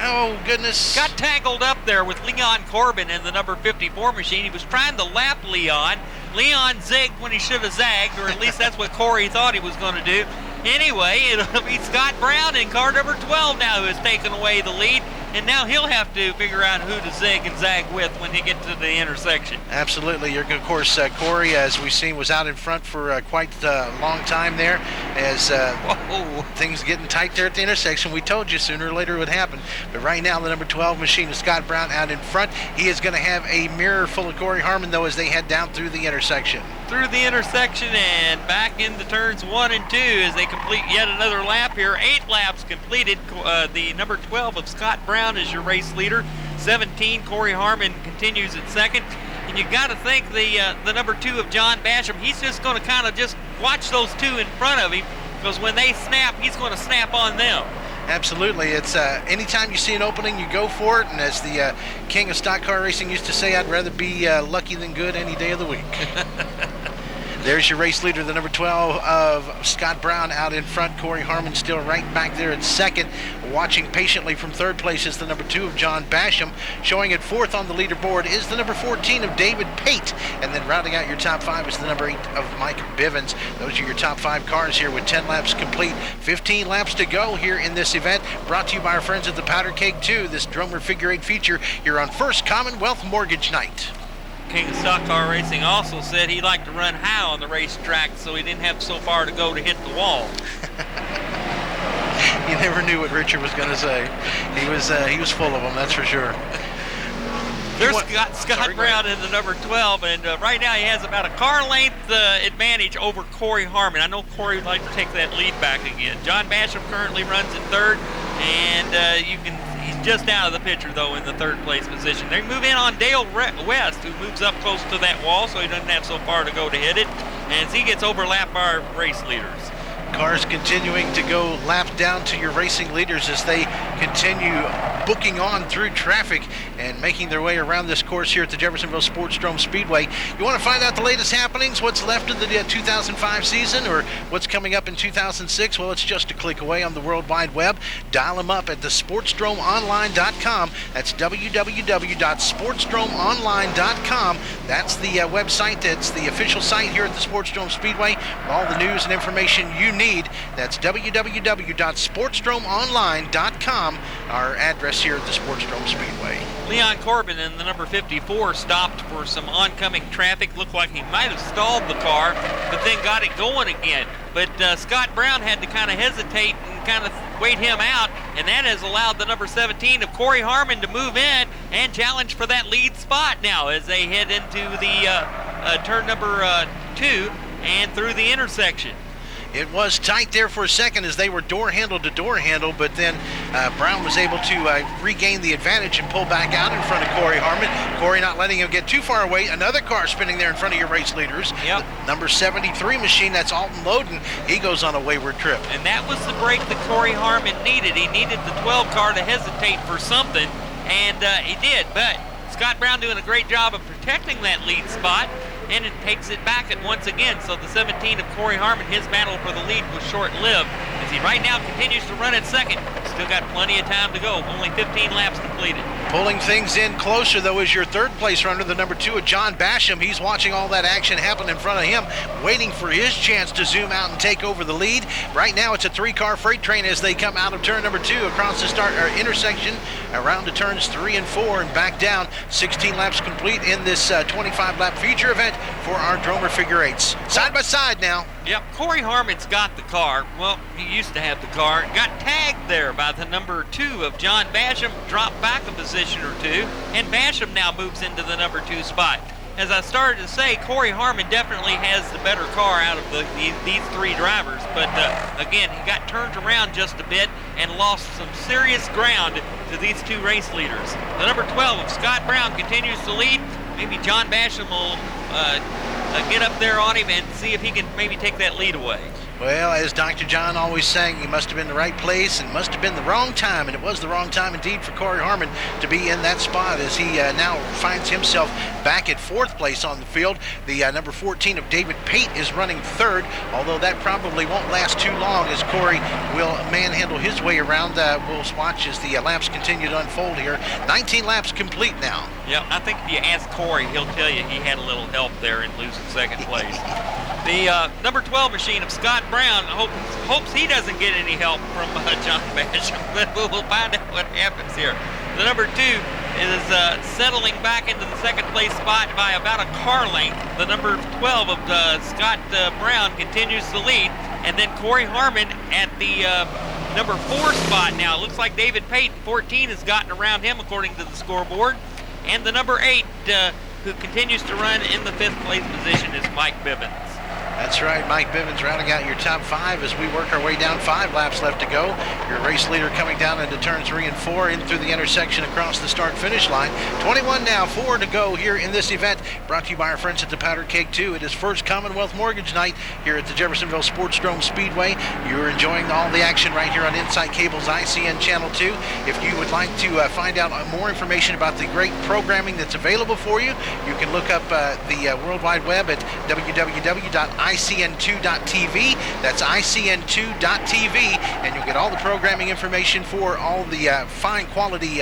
oh goodness. Got tangled up there with Leon Corbin in the number 54 machine. He was trying to lap Leon. Leon zigged when he should have zagged, or at least that's what Corey thought he was going to do. Anyway, it'll be Scott Brown in car number 12 now who has taken away the lead. And now he'll have to figure out who to zig and zag with when he gets to the intersection. Absolutely. Of course, Corey, as we've seen, was out in front for quite a long time there. As things getting tight there at the intersection. We told you sooner or later it would happen. But right now, the number 12 machine is Scott Brown out in front. He is going to have a mirror full of Corey Harmon, though, as they head down through the intersection. Through the intersection and back into turns 1 and 2 as they complete yet another lap here. 8 laps completed. The number 12 of Scott Brown is your race leader. 17, Corey Harmon continues at second. And you got to think the number 2 of John Basham, he's just going to kind of just watch those 2 in front of him, because when they snap, he's going to snap on them. Absolutely. It's anytime you see an opening, you go for it. And as the king of stock car racing used to say, I'd rather be lucky than good any day of the week. There's your race leader, the number 12 of Scott Brown out in front. Corey Harmon still right back there at second. Watching patiently from third place is the number 2 of John Basham. Showing at fourth on the leaderboard is the number 14 of David Pate. And then rounding out your top 5 is the number 8 of Mike Bivens. Those are your top 5 cars here with 10 laps complete. 15 laps to go here in this event. Brought to you by our friends at the Powder Keg 2. This Dromer Figure 8 feature here on First Commonwealth Mortgage Night. King of Stock Car Racing also said he liked to run high on the racetrack so he didn't have so far to go to hit the wall. You never knew what Richard was going to say. He was full of them, that's for sure. There's Scott Brown in the number 12, and right now he has about a car length advantage over Corey Harmon. I know Corey would like to take that lead back again. John Basham currently runs in third, and he's just out of the picture, though, in the third place position. They move in on Dale West, who moves up close to that wall, so he doesn't have so far to go to hit it, and as he gets overlapped by our race leaders. Cars continuing to go lap down to your racing leaders as they continue booking on through traffic and making their way around this course here at the Jeffersonville Sportsdrome Speedway. You want to find out the latest happenings, what's left of the 2005 season, or what's coming up in 2006? Well, it's just a click away on the World Wide Web. Dial them up at the sportsdromeonline.com. That's www.sportsdromeonline.com. That's the website. That's the official site here at the Sportsdrome Speedway. All the news and information you need need. That's www.sportsdromeonline.com, our address here at the Sportsdrome Speedway. Leon Corbin in the number 54 stopped for some oncoming traffic. Looked like he might have stalled the car, but then got it going again. But Scott Brown had to kind of hesitate and kind of wait him out, and that has allowed the number 17 of Corey Harmon to move in and challenge for that lead spot now as they head into the turn number 2 and through the intersection. It was tight there for a second as they were door handle to door handle, but then Brown was able to regain the advantage and pull back out in front of Corey Harmon. Corey not letting him get too far away. Another car spinning there in front of your race leaders. Yep. The number 73 machine, that's Alton Loden. He goes on a wayward trip. And that was the break that Corey Harmon needed. He needed the 12 car to hesitate for something, and he did. But Scott Brown doing a great job of protecting that lead spot, and it takes it back at once again. So the 17 of Corey Harmon, his battle for the lead was short-lived as he right now continues to run at second. Still got plenty of time to go. Only 15 laps completed. Pulling things in closer, though, is your third place runner, the number 2 of John Basham. He's watching all that action happen in front of him, waiting for his chance to zoom out and take over the lead. Right now, it's a 3-car freight train as they come out of turn number 2 across the intersection, around to turns 3 and 4 and back down. 16 laps complete in this 25-lap feature event for our Dromer figure 8s. Side by side now. Yep, Corey Harmon's got the car. Well, he used to have the car. Got tagged there by the number 2 of John Basham, dropped back a position or 2, and Basham now moves into the number 2 spot. As I started to say, Corey Harmon definitely has the better car out of these 3 drivers, but again, he got turned around just a bit and lost some serious ground to these 2 race leaders. The number 12 of Scott Brown continues to lead. Maybe John Basham will get up there on him and see if he can maybe take that lead away. Well, as Dr. John always sang, he must have been in the right place and must have been the wrong time, and it was the wrong time indeed for Corey Harmon to be in that spot as he now finds himself back at 4th place on the field. The number 14 of David Pate is running 3rd, although that probably won't last too long as Corey will manhandle his way around. We'll watch as the laps continue to unfold here. 19 laps complete now. Yeah, I think if you ask Corey, he'll tell you he had a little help there in losing 2nd place. The number 12 machine of Scott Brown hopes he doesn't get any help from John Basham, but we'll find out what happens here. The number 2 is settling back into the 2nd place spot by about a car length. The number 12 of Scott Brown continues to lead, and then Corey Harmon at the number 4 spot now. It looks like David Pate, 14, has gotten around him according to the scoreboard. And the number 8, who continues to run in the 5th place position, is Mike Bivens. That's right, Mike Bivens rounding out your top 5 as we work our way down. 5 laps left to go. Your race leader coming down into turns 3 and 4 in through the intersection across the start-finish line. 21 now, 4 to go here in this event. Brought to you by our friends at the Powder Keg 2. It is first Commonwealth Mortgage Night here at the Jeffersonville Sportsdrome Speedway. You're enjoying all the action right here on Insight Cable's ICN Channel 2. If you would like to find out more information about the great programming that's available for you, you can look up the World Wide Web at www.icn2.tv. That's icn2.tv, and you'll get all the programming information for all the fine quality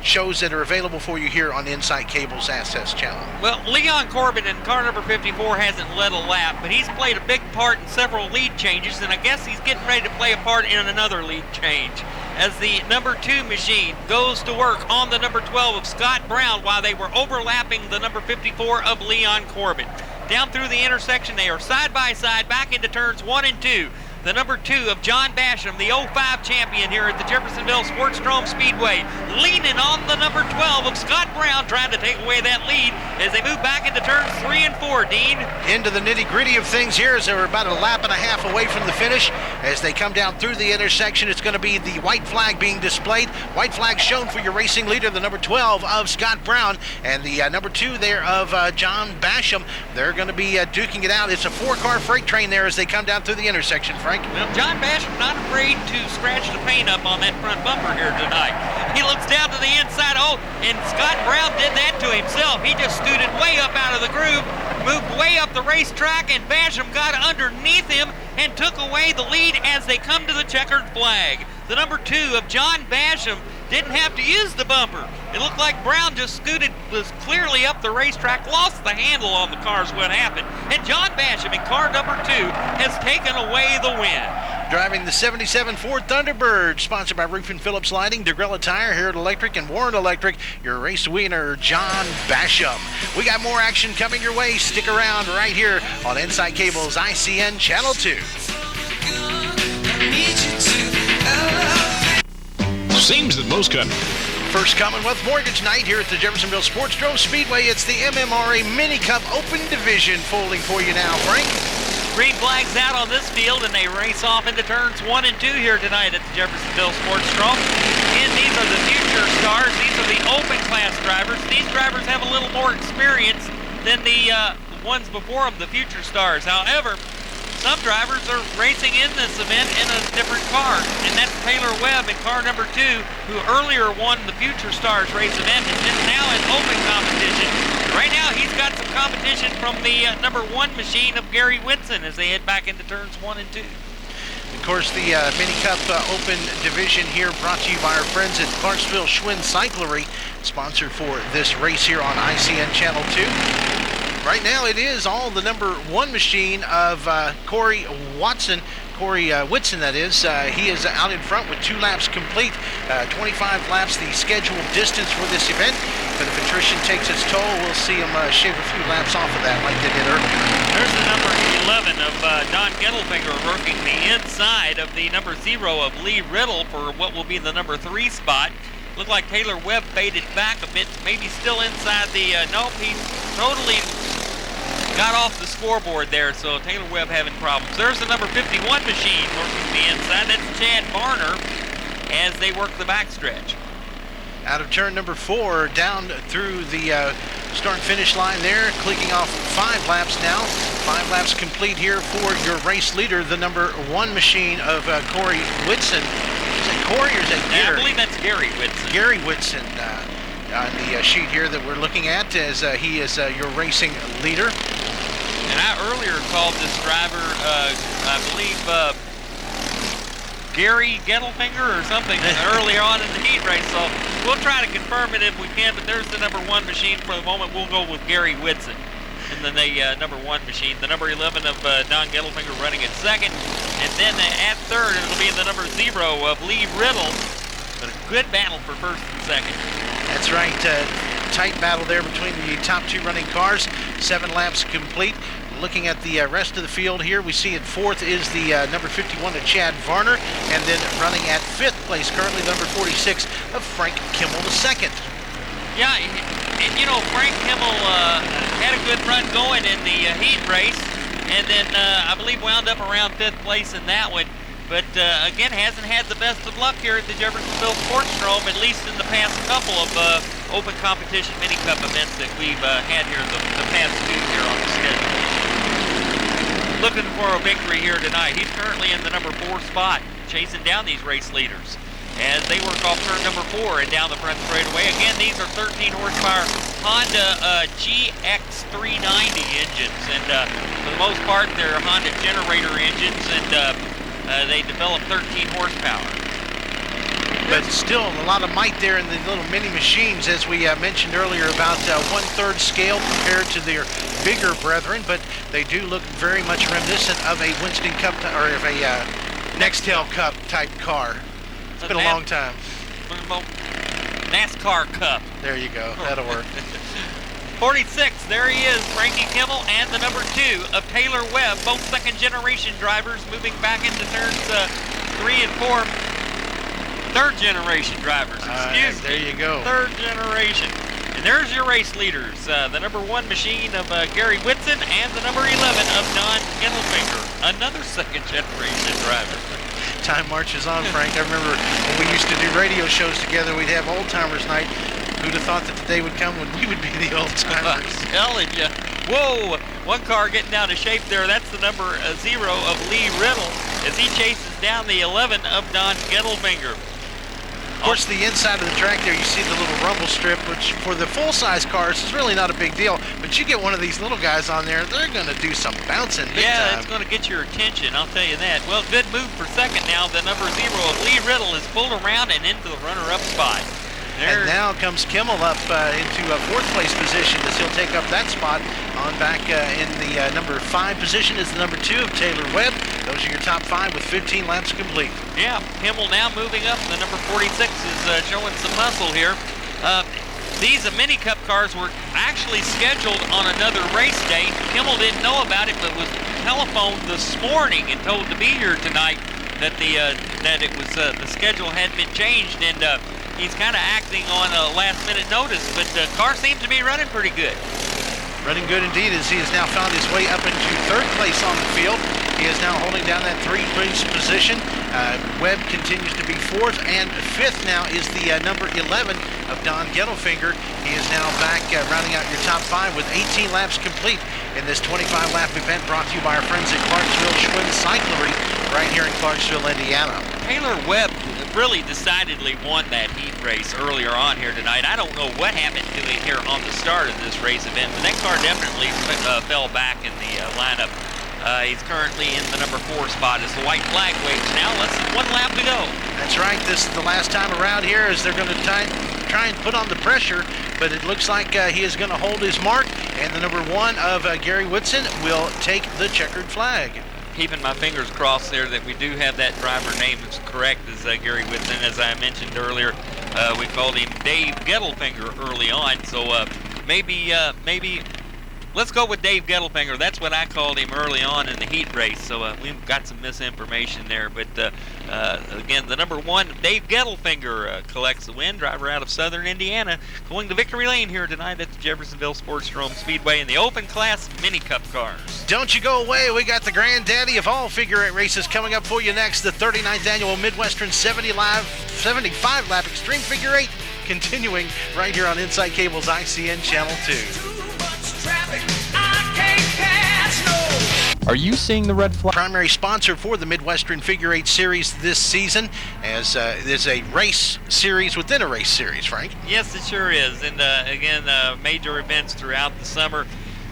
shows that are available for you here on Insight Cable's Access Channel. Well, Leon Corbin in car number 54 hasn't led a lap, but he's played a big part in several lead changes, and I guess he's getting ready to play a part in another lead change as the number 2 machine goes to work on the number 12 of Scott Brown while they were overlapping the number 54 of Leon Corbin. Down through the intersection, they are side by side back into turns 1 and 2. The number 2 of John Basham, the 05 champion here at the Jeffersonville Sportsdrome Speedway, leaning on the number 12 of Scott Brown, trying to take away that lead as they move back into turns 3 and 4, Dean. Into the nitty-gritty of things here as they're about a lap and a half away from the finish. As they come down through the intersection, it's going to be the white flag being displayed. White flag shown for your racing leader, the number 12 of Scott Brown, and the number 2 there of John Basham. They're going to be duking it out. It's a 4-car freight train there as they come down through the intersection, Frank. Well, John Basham not afraid to scratch the paint up on that front bumper here tonight. He looks down to the inside. Oh, and Scott Brown did that to himself. He just scooted way up out of the groove, moved way up the racetrack, and Basham got underneath him and took away the lead as they come to the checkered flag. The number 2 of John Basham didn't have to use the bumper. It looked like Brown just scooted, was clearly up the racetrack, lost the handle on the car is what happened. And John Basham in car number 2 has has taken away the win. Driving the 77 Ford Thunderbird, sponsored by Roof and Phillips Lighting, DeGrella Tire, Harrod Electric, and Warren Electric, your race winner, John Basham. We got more action coming your way. Stick around right here on Inside Cable's ICN Channel 2. Seems that most countries. First Commonwealth Mortgage Night here at the Jeffersonville Sportsdrome Speedway. It's the MMRA Mini Cup Open Division folding for you now, Frank. Green flag's out on this field, and they race off into turns 1 and 2 here tonight at the Jeffersonville Sportsdrome. And these are the future stars. These are the open class drivers. These drivers have a little more experience than the ones before them, the future stars. However, some drivers are racing in this event in a different car, and that's Taylor Webb in car number 2, who earlier won the Future Stars race event and is now in open competition. Right now, he's got some competition from the number 1 machine of Gary Whitson as they head back into turns 1 and 2. Of course, the Mini Cup Open Division here brought to you by our friends at Clarksville Schwinn Cyclery, sponsored for this race here on ICN Channel 2. Right now, it is all the number 1 machine of Corey Whitson, that is. He is out in front with 2 laps complete, 25 laps, the scheduled distance for this event. But if attrition takes its toll, we'll see him shave a few laps off of that like they did earlier. There's the number 11 of Don Gettelfinger working the inside of the number 0 of Lee Riddle for what will be the number 3 spot. Looked like Taylor Webb faded back a bit, maybe still inside the, nope, he totally got off the scoreboard there, so Taylor Webb having problems. There's the number 51 machine working the inside. That's Chad Varner as they work the backstretch. Out of turn number 4, down through the start and finish line there, clicking off 5 laps now. 5 laps complete here for your race leader, the number 1 machine of Corey Whitson. Is it Corey or is that Gary? I believe that's Gary Whitson. Gary Whitson on the sheet here that we're looking at as he is your racing leader. And I earlier called this driver, I believe, Gary Gettelfinger or something earlier on in the heat race, so we'll try to confirm it if we can, but there's the number 1 machine for the moment. We'll go with Gary Whitson. And then the number 1 machine, the number 11 of Don Gettelfinger running at second. And then at third, it'll be the number 0 of Lee Riddle. But a good battle for first and second. That's right. Tight battle there between the top 2 running cars. 7 laps complete. Looking at the rest of the field here, we see in 4th is the number 51 of Chad Varner, and then running at 5th place, currently number 46 of Frank Kimmel II. Yeah, and you know, Frank Kimmel had a good run going in the heat race, and then I believe wound up around 5th place in that one. But again, hasn't had the best of luck here at the Jeffersonville Sportsdrome, at least in the past couple of open competition mini cup events that we've had here the past 2 here on the schedule. Looking for a victory here tonight. He's currently in the number 4 spot, chasing down these race leaders as they work off turn number 4 and down the front straightaway. Again, these are 13 horsepower Honda GX390 engines, and for the most part, they're Honda generator engines, and they develop 13 horsepower. But still a lot of might there in the little mini machines, as we mentioned earlier, about 1/3 scale compared to their bigger brethren, but they do look very much reminiscent of a Winston Cup or of a Nextel Cup type car. It's been a long time. NASCAR Cup. There you go. That'll work. 46, there he is, Frankie Kimmel, and the number 2 of Taylor Webb, both second-generation drivers moving back into turns 3 and 4. Third-generation drivers, excuse me. There you go. Third generation. And there's your race leaders, the number 1 machine of Gary Whitson and the number 11 of Don Gettelfinger, another second-generation driver. Time marches on, Frank. I remember when we used to do radio shows together, we'd have old-timers night. Who'd have thought that the day would come when we would be the old-timers? I'm telling you. Whoa, one car getting out of shape there. That's the number 0 of Lee Riddle as he chases down the 11 of Don Gettelfinger. Of course, the inside of the track there, you see the little rumble strip, which for the full-size cars is really not a big deal. But you get one of these little guys on there, they're going to do some bouncing big time. It's going to get your attention, I'll tell you that. Well, good move for second now. The number 0 of Lee Riddle is pulled around and into the runner-up spot. And now comes Kimmel up into fourth place position as he'll take up that spot. On back in the number 5 position is the number 2 of Taylor Webb. Those are your top 5 with 15 laps complete. Yeah, Kimmel now moving up. The number 46 is showing some muscle here. These Mini Cup cars were actually scheduled on another race day. Kimmel didn't know about it, but was telephoned this morning and told to be here tonight that the schedule had been changed, and he's kind of acting on a last-minute notice. But the car seems to be running pretty good. Running good indeed, as he has now found his way up into 3rd place on the field. He is now holding down that 3rd-place position. Webb continues to be 4th, and 5th now is the number 11 of Don Gettelfinger. He is now back rounding out your top 5 with 18 laps complete in this 25-lap event brought to you by our friends at Clarksville Schwinn Cyclery right here in Clarksville, Indiana. Taylor Webb really decidedly won that heat race earlier on here tonight. I don't know what happened to him here on the start of this race event, but that car definitely fell back in the lineup. He's currently in the number 4 spot as the white flag waves now. Less than 1 lap to go. That's right. This is the last time around here as they're going to try and put on the pressure, but it looks like he is going to hold his mark, and the number 1 of Gary Woodson will take the checkered flag. Keeping my fingers crossed there that we do have that driver name as correct as Gary Woodson. As I mentioned earlier, we called him Dave Gettelfinger early on, so maybe let's go with Dave Gettelfinger. That's what I called him early on in the heat race, so we've got some misinformation there. But again, the number 1, Dave Gettelfinger, collects the win. Driver out of Southern Indiana, going to victory lane here tonight at the Jeffersonville Sportsdrome Speedway in the open class Mini Cup cars. Don't you go away. We got the granddaddy of all figure 8 races coming up for you next. The 39th annual Midwestern 75-lap Extreme Figure 8 continuing right here on Inside Cable's ICN Channel 2. Are you seeing the red flag? Primary sponsor for the Midwestern Figure 8 Series this season, as there's a race series within a race series, Frank? Yes, it sure is. And again, major events throughout the summer.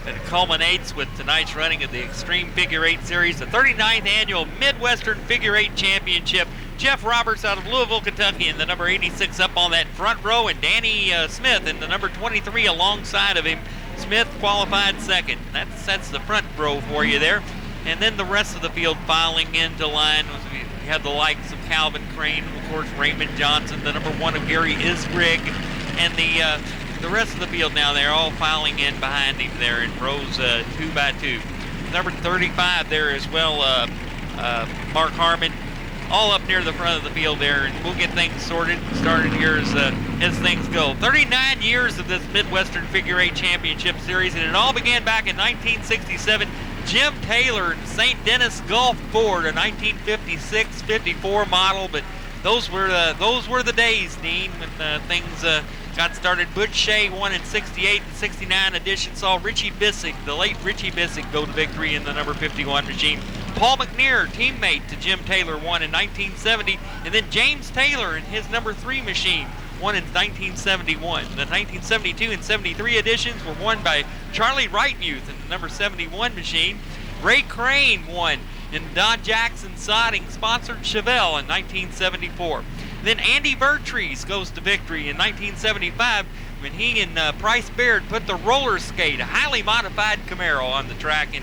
It culminates with tonight's running of the Extreme Figure 8 Series, the 39th annual Midwestern Figure 8 Championship. Jeff Roberts out of Louisville, Kentucky, in the number 86 up on that front row, and Danny Smith in the number 23 alongside of him. Smith qualified 2nd. That sets the front row for you there. And then the rest of the field filing into line. We have the likes of Calvin Crane, of course, Raymond Johnson, the number 1 of Gary Isbrigg, and the rest of the field now, they're all filing in behind him there in rows 2 by 2. Number 35 there as well, Mark Harmon, all up near the front of the field there, and we'll get things started here as things go. 39 years of this Midwestern Figure 8 Championship Series, and it all began back in 1967. Jim Taylor, St. Denis Gulf Ford, a 1956-54 model, but those were the days, Dean, when things got started. Butch Shea won in 68 and 69 edition, saw Richie Bissick, the late Richie Bissick, go to victory in the number 51 machine. Paul McNair, teammate to Jim Taylor, won in 1970, and then James Taylor in his number 3 machine won in 1971. The 1972 and 73 editions were won by Charlie Wrightmuth in the number 71 machine. Ray Crane won in Don Jackson Sodding sponsored Chevelle in 1974. Then Andy Vertrees goes to victory in 1975 when he and Price Baird put the roller skate, a highly modified Camaro, on the track and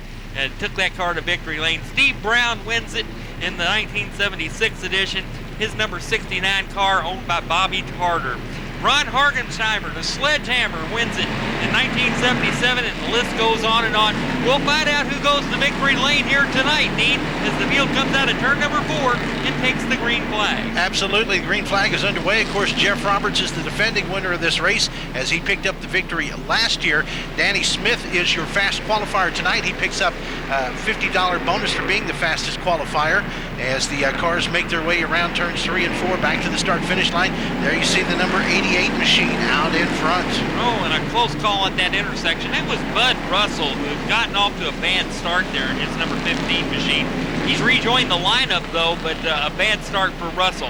took that car to victory lane. Steve Brown wins it in the 1976 edition. His number 69 car owned by Bobby Tarter. Ron Hargensheimer, the Sledgehammer, wins it in 1977, and the list goes on and on. We'll find out who goes to victory lane here tonight, Dean, as the field comes out of turn number 4 and takes the green flag. Absolutely, the green flag is underway. Of course, Jeff Roberts is the defending winner of this race as he picked up the victory last year. Danny Smith is your fast qualifier tonight. He picks up a $50 bonus for being the fastest qualifier as the cars make their way around turns 3 and 4 back to the start-finish line. There you see the number 88 machine out in front. Oh, and a close call at that intersection. It was Bud Russell who had gotten off to a bad start there in his number 15 machine. He's rejoined the lineup though, but a bad start for Russell.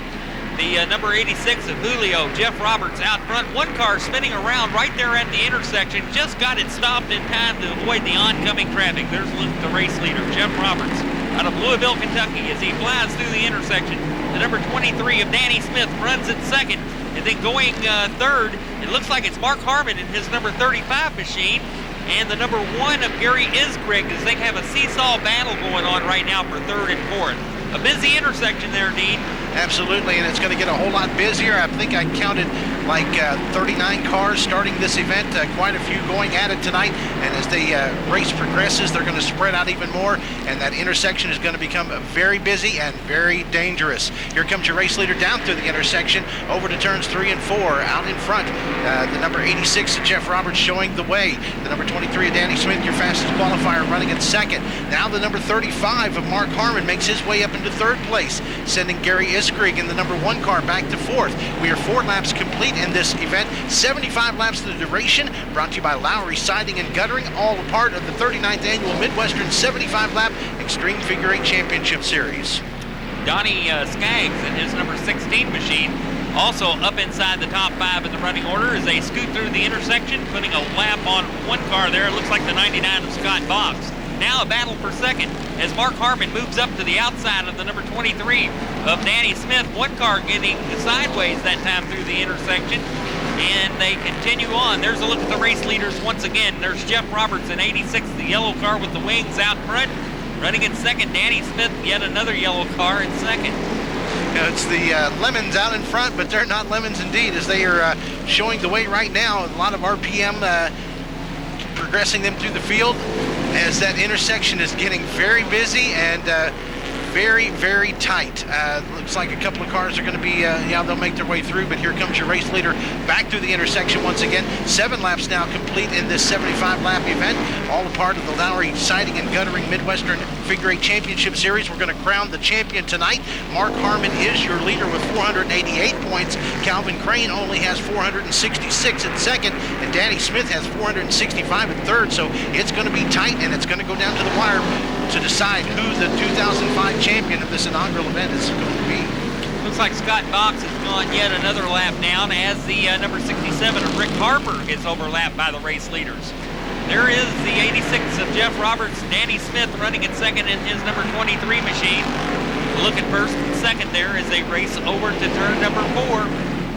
The number 86 of Julio, Jeff Roberts, out front. One car spinning around right there at the intersection. Just got it stopped in time to avoid the oncoming traffic. There's the race leader, Jeff Roberts, out of Louisville, Kentucky, as he flies through the intersection. The number 23 of Danny Smith runs it second. And then going third, it looks like it's Mark Harmon in his number 35 machine, and the number 1 of Gary Isgrigg, as they have a seesaw battle going on right now for third and fourth. A busy intersection there, Dean. Absolutely, and it's going to get a whole lot busier. I think I counted like 39 cars starting this event, quite a few going at it tonight, and as the race progresses, they're going to spread out even more, and that intersection is going to become very busy and very dangerous. Here comes your race leader down through the intersection, over to turns 3 and 4, out in front. The number 86 of Jeff Roberts showing the way. The number 23 of Danny Smith, your fastest qualifier, running in second. Now the number 35 of Mark Harmon makes his way up into third place, sending Gary Isgrigg in the number 1 car back to fourth. We are 4 laps complete in this event, 75 laps to the duration, brought to you by Lowry Siding and Guttering, all a part of the 39th annual Midwestern 75-lap Extreme Figure 8 Championship Series. Donnie Skaggs in his number 16 machine, also up inside the top 5 in the running order as they scoot through the intersection, putting a lap on 1 car there. It looks like the 99 of Scott Box. Now a battle for second as Mark Harmon moves up to the outside of the number 23 of Danny Smith. 1 car getting sideways that time through the intersection, and they continue on. There's a look at the race leaders once again. There's Jeff Roberts in 86, the yellow car with the wings out front. Running in second, Danny Smith, yet another yellow car in second. It's the Lemons out in front, but they're not Lemons indeed, as they are showing the way right now. A lot of RPM progressing them through the field, as that intersection is getting very busy and very, very tight. Looks like a couple of cars are going to be, they'll make their way through, but here comes your race leader back through the intersection once again. 7 laps now complete in this 75-lap event, all a part of the Lowry Siding and Guttering Midwestern Figure 8 Championship Series. We're going to crown the champion tonight. Mark Harmon is your leader with 488 points. Calvin Crane only has 466 at second, and Danny Smith has 465 at third, so it's going to be tight, and it's going to go down to the wire to decide who the 2005 champion of this inaugural event is going to be. Looks like Scott Box has gone yet another lap down as the number 67 of Rick Harper gets overlapped by the race leaders. There is the 86 of Jeff Roberts, Danny Smith running in second in his number 23 machine. Look at first and second there as they race over to turn number 4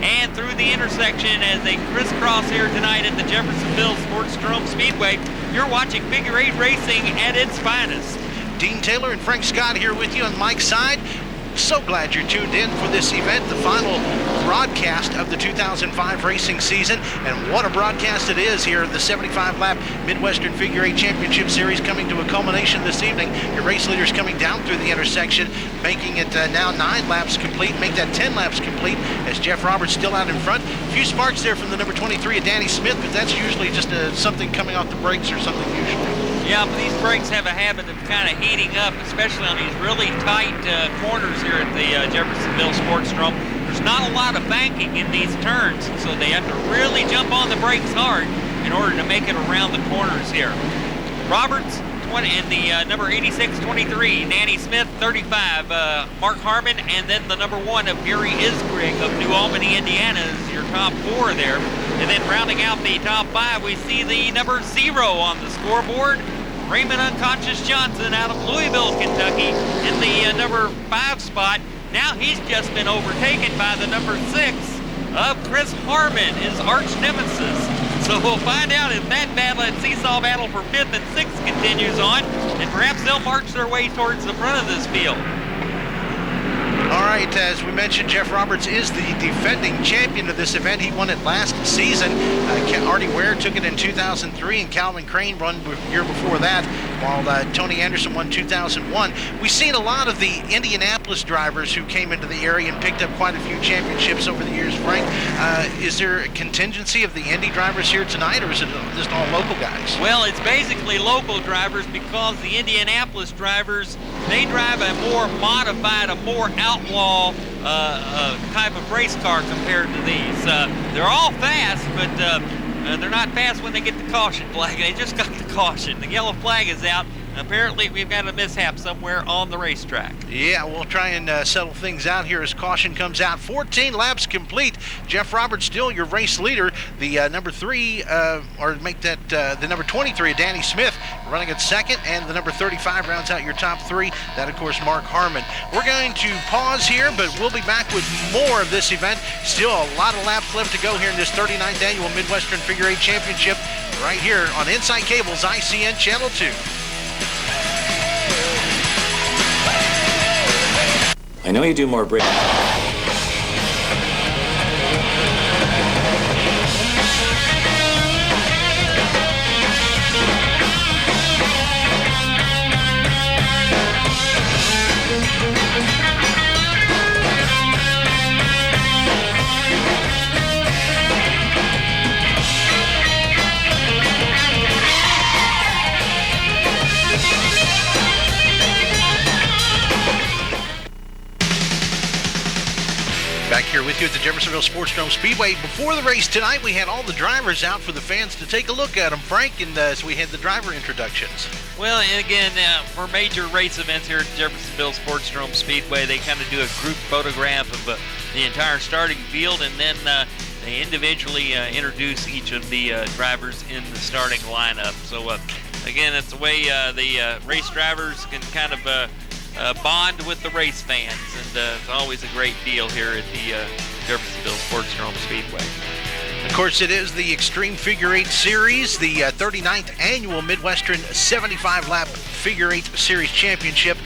and through the intersection as they crisscross here tonight at the Jeffersonville Sportsdrome Speedway. You're watching Figure 8 racing at its finest. Dean Taylor and Frank Scott here with you on Mike's side. So glad you're tuned in for this event, the final broadcast of the 2005 racing season, and what a broadcast it is here at the 75-lap Midwestern Figure 8 Championship Series, coming to a culmination this evening. Your race leaders coming down through the intersection, making it now 9 laps complete, make that 10 laps complete, as Jeff Roberts still out in front. A few sparks there from the number 23 of Danny Smith, but that's usually just something coming off the brakes or something usually. Yeah, but these brakes have a habit of kind of heating up, especially on these really tight corners here at the Jeffersonville Sportsdrome. There's not a lot of banking in these turns, so they have to really jump on the brakes hard in order to make it around the corners here. Roberts in the number 86, 23, Danny Smith, 35, Mark Harmon, and then the number 1 of Gary Isgrigg of New Albany, Indiana is your top 4 there. And then rounding out the top 5, we see the number 0 on the scoreboard, Raymond Unconscious Johnson out of Louisville, Kentucky, in the number 5 spot. Now he's just been overtaken by the number 6 of Chris Harmon, his arch nemesis. So we'll find out if that battle, that seesaw battle for 5th and 6th continues on, and perhaps they'll march their way towards the front of this field. All right, as we mentioned, Jeff Roberts is the defending champion of this event. He won it last season. Artie Ware took it in 2003, and Calvin Crane won the year before that, while Tony Anderson won 2001. We've seen a lot of the Indianapolis drivers who came into the area and picked up quite a few championships over the years. Frank, is there a contingency of the Indy drivers here tonight, or is it just all local guys? Well, it's basically local drivers, because the Indianapolis drivers, they drive a more modified, a more outlaw type of race car compared to these. They're all fast, but they're not fast when they get the caution flag. They just got the caution. The yellow flag is out. apparently we've got a mishap somewhere on the racetrack. Yeah, we'll try and settle things out here as caution comes out. 14 laps complete. Jeff Roberts still your race leader. The number 3, or make that the number 23, Danny Smith, running at second, and the number 35 rounds out your top 3. That, of course, Mark Harmon. We're going to pause here, but we'll be back with more of this event. Still a lot of laps left to go here in this 39th annual Midwestern Figure 8 Championship right here on Inside Cable's ICN Channel 2. I know you do more break. Back here with you at the Jeffersonville Sportsdrome Speedway. Before the race tonight, we had all the drivers out for the fans to take a look at them, Frank, and so we had the driver introductions. Well, and again, for major race events here at Jeffersonville Sportsdrome Speedway, they kind of do a group photograph of the entire starting field, and then they individually introduce each of the drivers in the starting lineup. So, again, that's the way the race drivers can kind of bond with the race fans, and it's always a great deal here at the Jeffersonville Sportsdrome Speedway. Of course, it is the Extreme Figure 8 Series, the 39th annual Midwestern 75-lap Figure 8 Series Championship.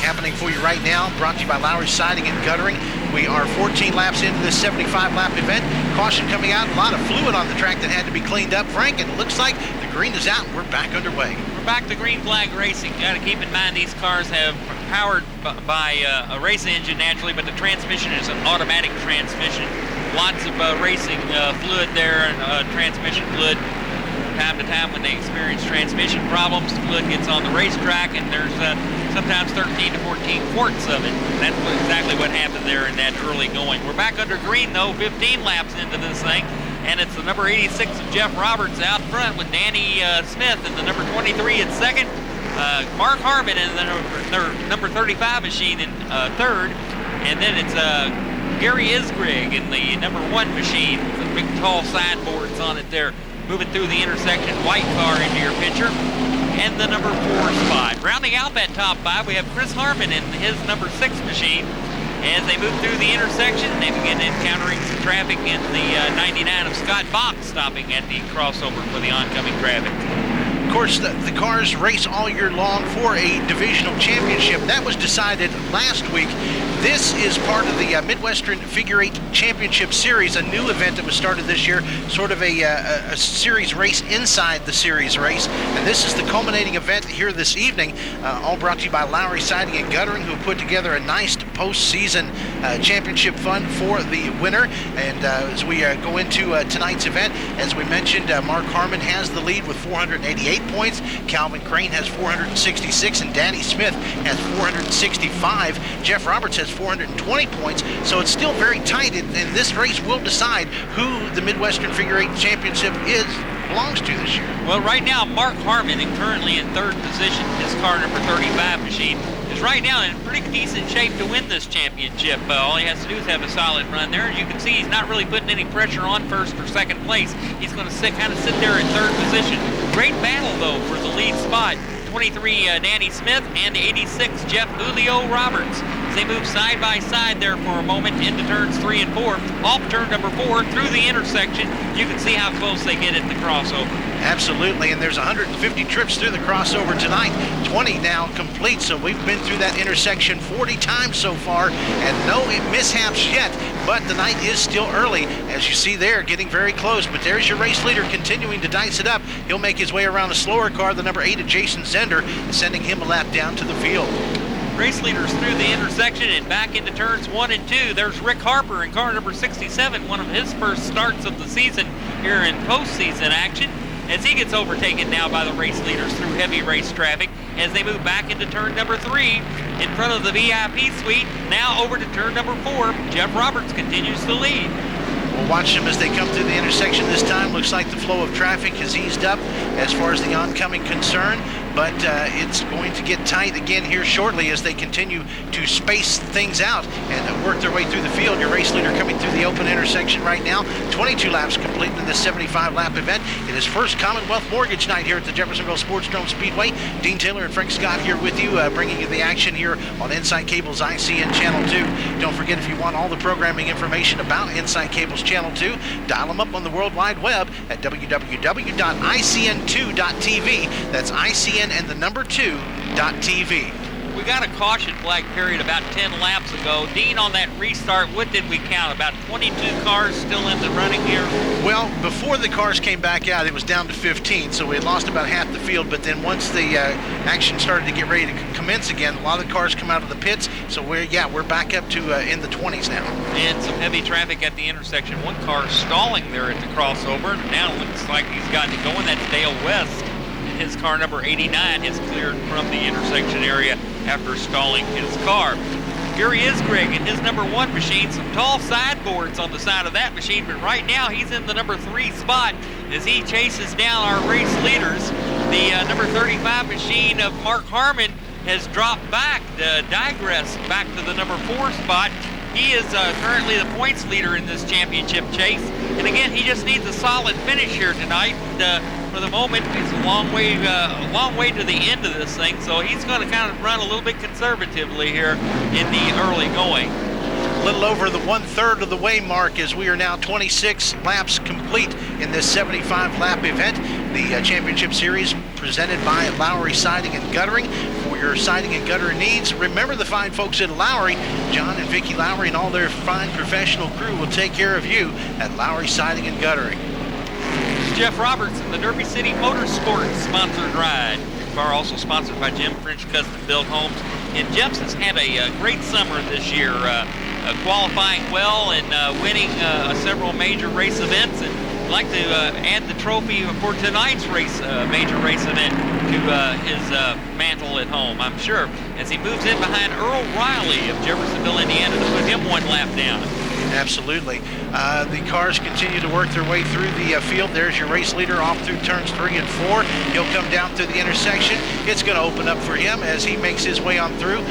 Happening for you right now, brought to you by Lowry Siding and Guttering. We are 14 laps into this 75-lap event. Caution coming out, a lot of fluid on the track that had to be cleaned up, Frank, and it looks like the green is out and we're back underway. We're back to green flag racing. Got to keep in mind these cars have powered by a race engine naturally, but the transmission is an automatic transmission. Lots of racing fluid there, and transmission fluid. Time to time when they experience transmission problems, the fluid gets on the racetrack, and there's sometimes 13 to 14 quarts of it. That's exactly what happened there in that early going. We're back under green, though, 15 laps into this thing, and it's the number 86 of Jeff Roberts out front with Danny Smith and the number 23 in second. Mark Harmon in the number 35 machine in third, and then it's Gary Isgrig in the number 1 machine with the big tall sideboards on it there. Moving through the intersection, white car into your picture, and the number 4 spot. Rounding out that top 5, we have Chris Harmon in his number 6 machine. As they move through the intersection, they begin encountering some traffic in the 99 of Scott Box, stopping at the crossover for the oncoming traffic. Of course, the cars race all year long for a divisional championship. That was decided last week. This is part of the Midwestern Figure 8 Championship Series, a new event that was started this year, sort of a series race inside the series race. And this is the culminating event here this evening, all brought to you by Lowry Siding and Guttering, who put together a nice postseason championship fund for the winner. And as we go into tonight's event, as we mentioned, Mark Harmon has the lead with 488 points. Calvin Crane has 466, and Danny Smith has 465. Jeff Roberts has 420 points, so it's still very tight, and this race will decide who the Midwestern Figure 8 Championship belongs to this year. Well, right now, Mark Harmon, and currently in third position, his car number 35 machine, is right now in pretty decent shape to win this championship. All he has to do is have a solid run there. As you can see, he's not really putting any pressure on first or second place. He's going to kind of sit there in third position. Great battle, though, for the lead spot. 23 Danny Smith and 86 Jeff Julio Roberts. As they move side by side there for a moment into turns 3 and 4, off turn number 4 through the intersection. You can see how close they get at the crossover. Absolutely, and there's 150 trips through the crossover tonight, 20 now complete, so we've been through that intersection 40 times so far, and no mishaps yet, but the night is still early, as you see there, getting very close, but there's your race leader continuing to dice it up. He'll make his way around a slower car, the number 8 of Jason Zender, sending him a lap down to the field. Race leaders through the intersection and back into turns 1 and 2. There's Rick Harper in car number 67, one of his first starts of the season here in postseason action, as he gets overtaken now by the race leaders through heavy race traffic as they move back into turn number 3 in front of the VIP suite. Now over to turn number 4. Jeff Roberts continues to lead. We'll watch them as they come through the intersection this time. Looks like the flow of traffic has eased up as far as the oncoming concern. but it's going to get tight again here shortly as they continue to space things out and work their way through the field. Your race leader coming through the open intersection right now. 22 laps complete in this 75-lap event. It is first Commonwealth Mortgage night here at the Jeffersonville Sportsdrome Speedway. Dean Taylor and Frank Scott here with you, bringing you the action here on Inside Cable's ICN Channel 2. Don't forget, if you want all the programming information about Inside Cable's Channel 2, dial them up on the World Wide Web at www.icn2.tv. That's ICN and the number 2.tv. We got a caution flag period about 10 laps ago. Dean, on that restart, what did we count? About 22 cars still in the running here? Well, before the cars came back out, it was down to 15, so we had lost about half the field. But then once the action started to get ready to commence again, a lot of the cars come out of the pits, so we're back up to in the 20s now. And some heavy traffic at the intersection. One car stalling there at the crossover. Now it looks like he's gotten it going. That's Dale West. His car number 89 is cleared from the intersection area after stalling his car. Gary Isgrigg in his number 1 machine, some tall sideboards on the side of that machine, but right now he's in the number 3 spot as he chases down our race leaders. The number 35 machine of Mark Harmon has dropped back, digressed back to the number 4 spot. He is currently the points leader in this championship chase. And again, he just needs a solid finish here tonight. For the moment, he's a long way to the end of this thing, so he's going to kind of run a little bit conservatively here in the early going. A little over the 1/3 of the way mark as we are now 26 laps complete in this 75-lap event. The championship series presented by Lowry Siding and Guttering. For your siding and gutter needs, remember the fine folks at Lowry. John and Vicki Lowry and all their fine professional crew will take care of you at Lowry Siding and Guttering. Jeff Roberts in the Derby City Motorsports sponsored ride. Car also sponsored by Jim French Custom Built Homes. And Jeff's has had a great summer this year, qualifying well and winning several major race events. And I'd like to add the trophy for tonight's major race event to his mantle at home, I'm sure, as he moves in behind Earl Riley of Jeffersonville, Indiana, to put him 1 lap down. Absolutely. The cars continue to work their way through the field. There's your race leader off through turns 3 and 4. He'll come down through the intersection. It's going to open up for him as he makes his way on through.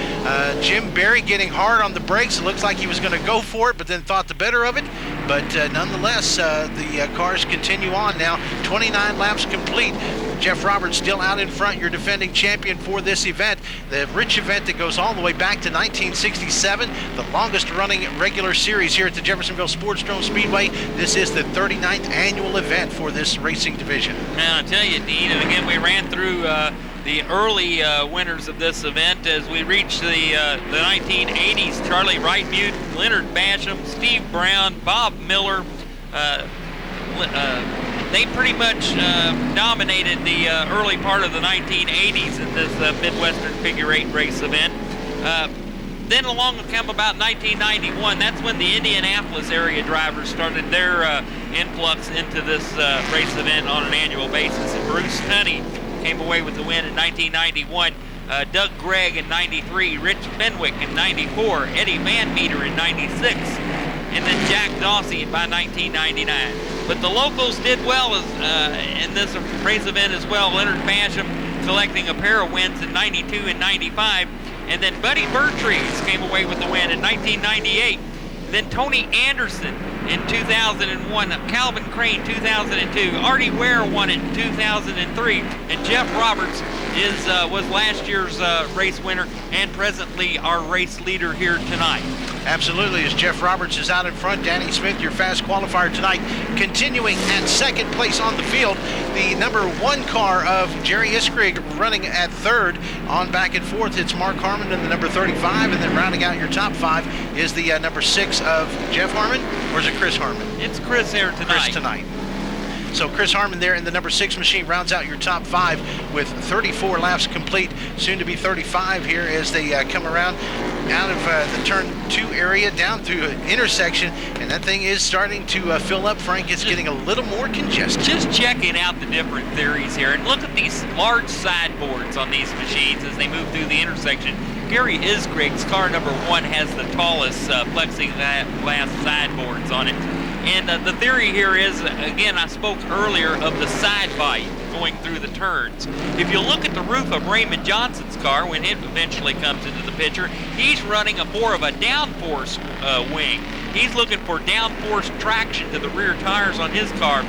Jim Berry getting hard on the brakes. It looks like he was going to go for it, but then thought the better of it. But nonetheless, the cars continue on now. 29 laps complete. Jeff Roberts still out in front, your defending champion for this event. The rich event that goes all the way back to 1967, the longest running regular series here at the Jeffersonville Sportsdrome Speedway. This is the 39th annual event for this racing division. Now, I tell you, Dean, and again, we ran through the early winners of this event as we reached the 1980s. Charlie Wright-Mute, Leonard Basham, Steve Brown, Bob Miller. They pretty much dominated the early part of the 1980s in this Midwestern Figure 8 race event. Then along come about 1991, that's when the Indianapolis area drivers started their influx into this race event on an annual basis. And Bruce Tunney came away with the win in 1991. Doug Gregg in 93, Rich Fenwick in 94, Eddie Van Meter in 96, and then Jack Dawsey by 1999. But the locals did well in this race event as well. Leonard Basham collecting a pair of wins in 92 and 95. And then Buddy Bertries came away with the win in 1998. Then Tony Anderson in 2001. Calvin Crane 2002. Artie Ware won it in 2003. And Jeff Roberts was last year's race winner and presently our race leader here tonight. Absolutely, as Jeff Roberts is out in front. Danny Smith, your fast qualifier tonight, continuing at 2nd place on the field. The number 1 car of Jerry Isgrigg running at 3rd. On back and forth, it's Mark Harmon in the number 35, and then rounding out your top 5 is the number 6 of Jeff Harmon, or is it Chris Harmon? It's Chris here tonight. Chris tonight. So Chris Harmon there in the number 6 machine rounds out your top 5 with 34 laps complete, soon to be 35 here as they come around out of the turn 2 area down through an intersection, and that thing is starting to fill up. Frank, it's getting a little more congested. Just checking out the different theories here, and look at these large sideboards on these machines as they move through the intersection. Gary Isgrigg's car number 1 has the tallest plexiglass sideboards on it. And the theory here is, again, I spoke earlier of the side bite. going through the turns. If you look at the roof of Raymond Johnson's car when it eventually comes into the picture, he's running more of a downforce wing. He's looking for downforce traction to the rear tires on his car.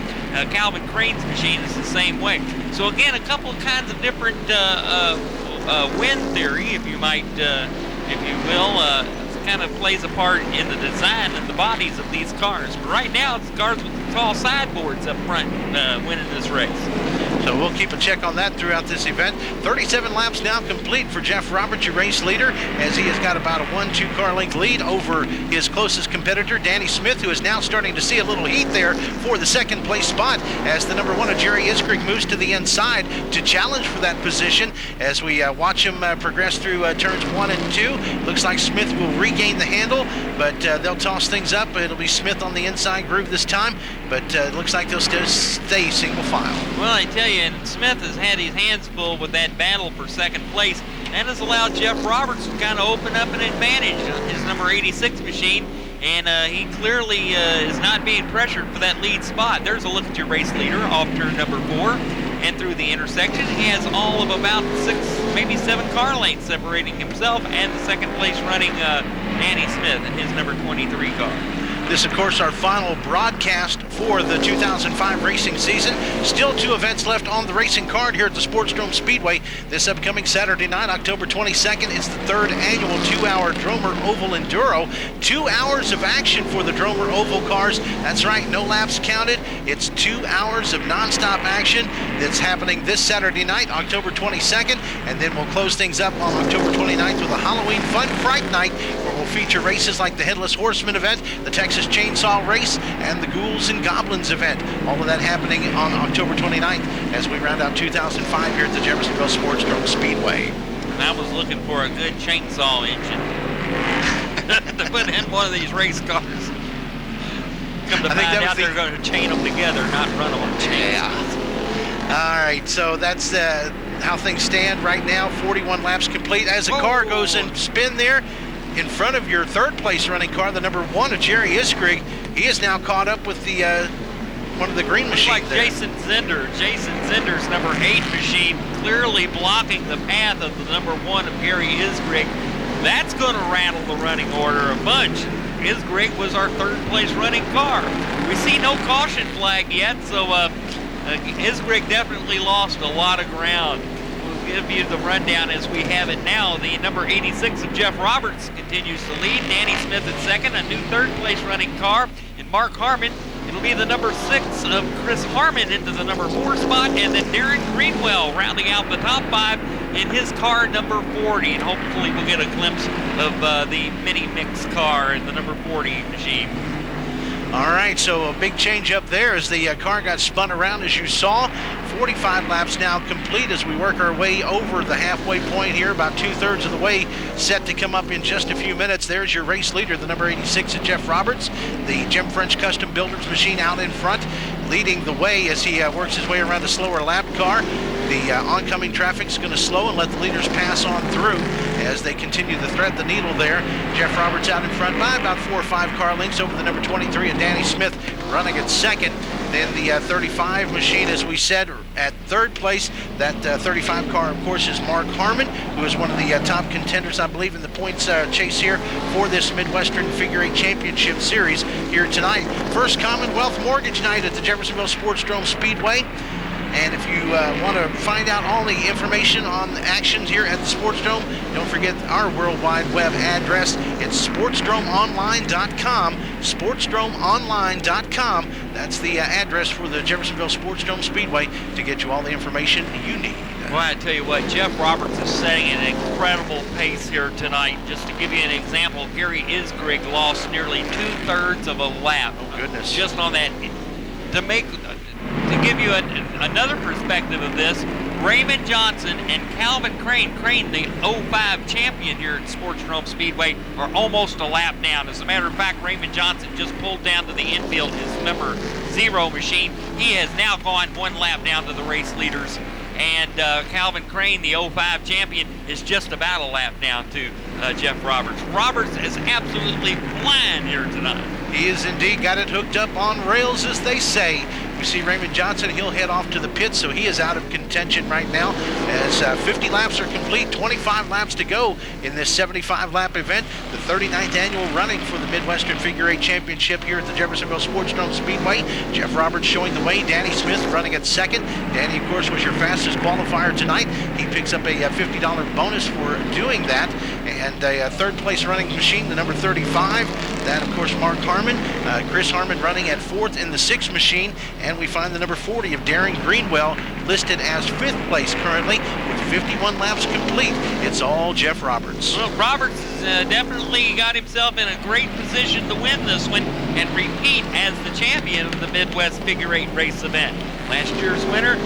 Calvin Crane's machine is the same way. So again, a couple of kinds of different wind theory, if you might, if you will, kind of plays a part in the design and the bodies of these cars. But right now, it's cars with tall sideboards up front winning this race. So we'll keep a check on that throughout this event. 37 laps now complete for Jeff Roberts, your race leader, as he has got about a 1-2 car length lead over his closest competitor, Danny Smith, who is now starting to see a little heat there for the second place spot as the number 1 of Jerry Iskrig moves to the inside to challenge for that position as we watch him progress through turns 1 and 2. Looks like Smith will regain the handle, but they'll toss things up. It'll be Smith on the inside groove this time, but it looks like they'll still stay single file. Well, I tell you, and Smith has had his hands full with that battle for second place. That has allowed Jeff Roberts to kind of open up an advantage on his number 86 machine, and he clearly is not being pressured for that lead spot. There's a look at your race leader off turn number 4 and through the intersection. He has all of about 6, maybe 7 car lengths separating himself and the second place running Danny Smith in his number 23 car. This, of course, our final broadcast for the 2005 racing season. Still 2 events left on the racing card here at the Sportsdrome Speedway. This upcoming Saturday night, October 22nd, is the 3rd annual 2-hour Dromer Oval Enduro. 2 hours of action for the Dromer Oval cars. That's right, no laps counted. It's 2 hours of nonstop action that's happening this Saturday night, October 22nd, and then we'll close things up on October 29th with a Halloween Fun Fright Night, where we'll feature races like the Headless Horseman event, the Texas Chainsaw Race, and the Ghouls and Goblins event. All of that happening on October 29th as we round out 2005 here at the Jeffersonville Sportsdrome Speedway. I was looking for a good chainsaw engine to put in one of these race cars. Come to find out they're going to chain them together, not run them on chains. Yeah. All right, so that's how things stand right now. 41 laps complete as the car goes in spin there. In front of your 3rd place running car, the number 1 of Jerry Iskrig. He is now caught up with the one of the green machines. Like there. Jason Zinder's number 8 machine clearly blocking the path of the number 1 of Jerry Iskrig. That's going to rattle the running order a bunch. Iskrig was our 3rd place running car. We see no caution flag yet, so Iskrig definitely lost a lot of ground. Give you the rundown as we have it now. The number 86 of Jeff Roberts continues to lead. Danny Smith at 2nd, a new 3rd place running car. And Mark Harmon, it'll be the number 6 of Chris Harmon into the number 4 spot. And then Darren Greenwell rounding out the top 5 in his car number 40. And hopefully we'll get a glimpse of the mini mix car in the number 40 machine. All right, so a big change up there as the car got spun around, as you saw. 45 laps now complete as we work our way over the halfway point here, about 2/3 of the way, set to come up in just a few minutes. There's your race leader, the number 86 of Jeff Roberts, the Jim French Custom Builders machine out in front, leading the way as he works his way around a slower lap car. The oncoming traffic is going to slow and let the leaders pass on through as they continue to thread the needle there. Jeff Roberts out in front by about 4 or 5 car lengths over the number 23 and Danny Smith running at 2nd. Then the 35 machine, as we said, at 3rd place. That 35 car, of course, is Mark Harmon, who is one of the top contenders, I believe, in the points chase here for this Midwestern Figure 8 Championship Series here tonight. First Commonwealth Mortgage Night at the Jeffersonville Sportsdrome Speedway. And if you want to find out all the information on the actions here at the Sportsdrome, don't forget our World Wide Web address. It's sportsdromeonline.com, sportsdromeonline.com. That's the address for the Jeffersonville Sportsdrome Speedway to get you all the information you need. Well, I tell you what, Jeff Roberts is setting an incredible pace here tonight. Just to give you an example, Gary Iskrig lost nearly 2/3 of a lap. Oh, goodness. Just on that. To give you another perspective of this, Raymond Johnson and Calvin Crane, the 05 champion here at Sportsdrome Speedway, are almost a lap down. As a matter of fact, Raymond Johnson just pulled down to the infield his number 0 machine. He has now gone 1 lap down to the race leaders. And Calvin Crane, the 05 champion, is just about a lap down to Jeff Roberts. Roberts is absolutely flying here tonight. He is indeed got it hooked up on rails, as they say. We see Raymond Johnson. He'll head off to the pit, so he is out of contention right now as 50 laps are complete, 25 laps to go in this 75-lap event, the 39th annual running for the Midwestern Figure 8 Championship here at the Jeffersonville Sportsdrome Speedway. Jeff Roberts showing the way. Danny Smith running at second. Danny, of course, was your fastest qualifier tonight. He picks up a $50 bonus for doing that. And a third-place running machine, the number 35. That, of course, Mark Harmon. Chris Harmon running at fourth in the 6 machine. And we find the number 40 of Darren Greenwell listed as 5th place currently with 51 laps complete. It's all Jeff Roberts. Well, Roberts has definitely got himself in a great position to win this one and repeat as the champion of the Midwest Figure 8 race event. Last year's winner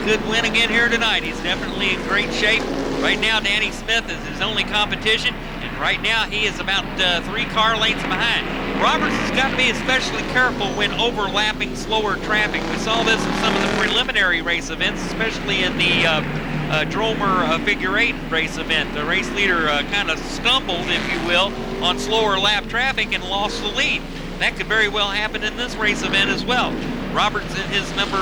could win again here tonight. He's definitely in great shape. Right now, Danny Smith is his only competition, and right now he is about 3 car lengths behind. Roberts has got to be especially careful when overlapping slower traffic. We saw this in some of the preliminary race events, especially in the Dromer Figure 8 race event. The race leader kind of stumbled, if you will, on slower lap traffic and lost the lead. That could very well happen in this race event as well. Roberts in his number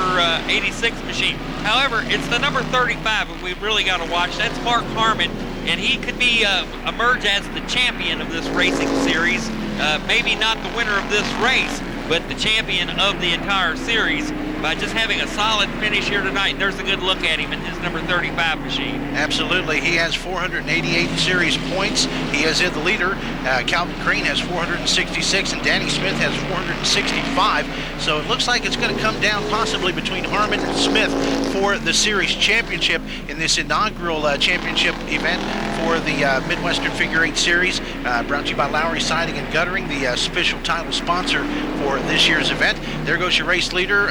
86 machine. However, it's the number 35 that we've really got to watch. That's Mark Harmon, and he could be emerge as the champion of this racing series. Maybe not the winner of this race, but the champion of the entire series by just having a solid finish here tonight. And there's a good look at him in his number 35 machine. Absolutely. He has 488 series points. He is in the leader. Calvin Crane has 466, and Danny Smith has 465. So it looks like it's going to come down possibly between Harmon and Smith for the series championship in this inaugural championship event for the Midwestern Figure 8 Series, brought to you by Lowry Siding and Guttering, the official title sponsor for this year's event. There goes your race leader,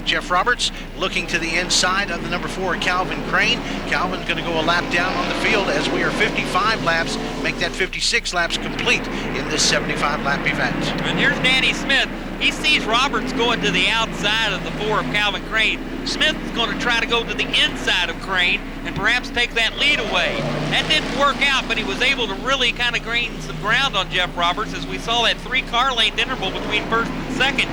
Jeff Roberts, looking to the inside of the number 4, Calvin Crane. Calvin's going to go a lap down on the field as we are 55 laps, make that 56 laps complete in this 75-lap event. And here's Danny Smith. He sees Roberts going to the outside of the 4 of Calvin Crane. Smith is going to try to go to the inside of Crane and perhaps take that lead away. That didn't work out, but he was able to really kind of gain some ground on Jeff Roberts as we saw that 3-car length interval between first and second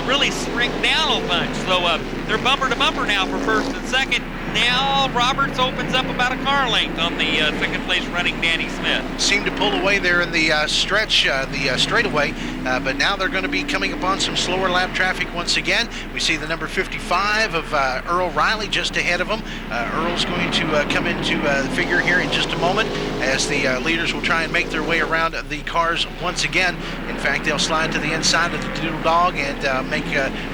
really shrink down a bunch. So they're bumper to bumper now for first and second. Now Roberts opens up about a car length on the second place running Danny Smith. Seemed to pull away there in the stretch, the straightaway, but now they're going to be coming upon some slower lap traffic once again. We see the number 55 of Earl Riley just ahead of him. Earl's going to come into the figure here in just a moment as the leaders will try and make their way around the cars once again. In fact, they'll slide to the inside of the Doodle Dog and make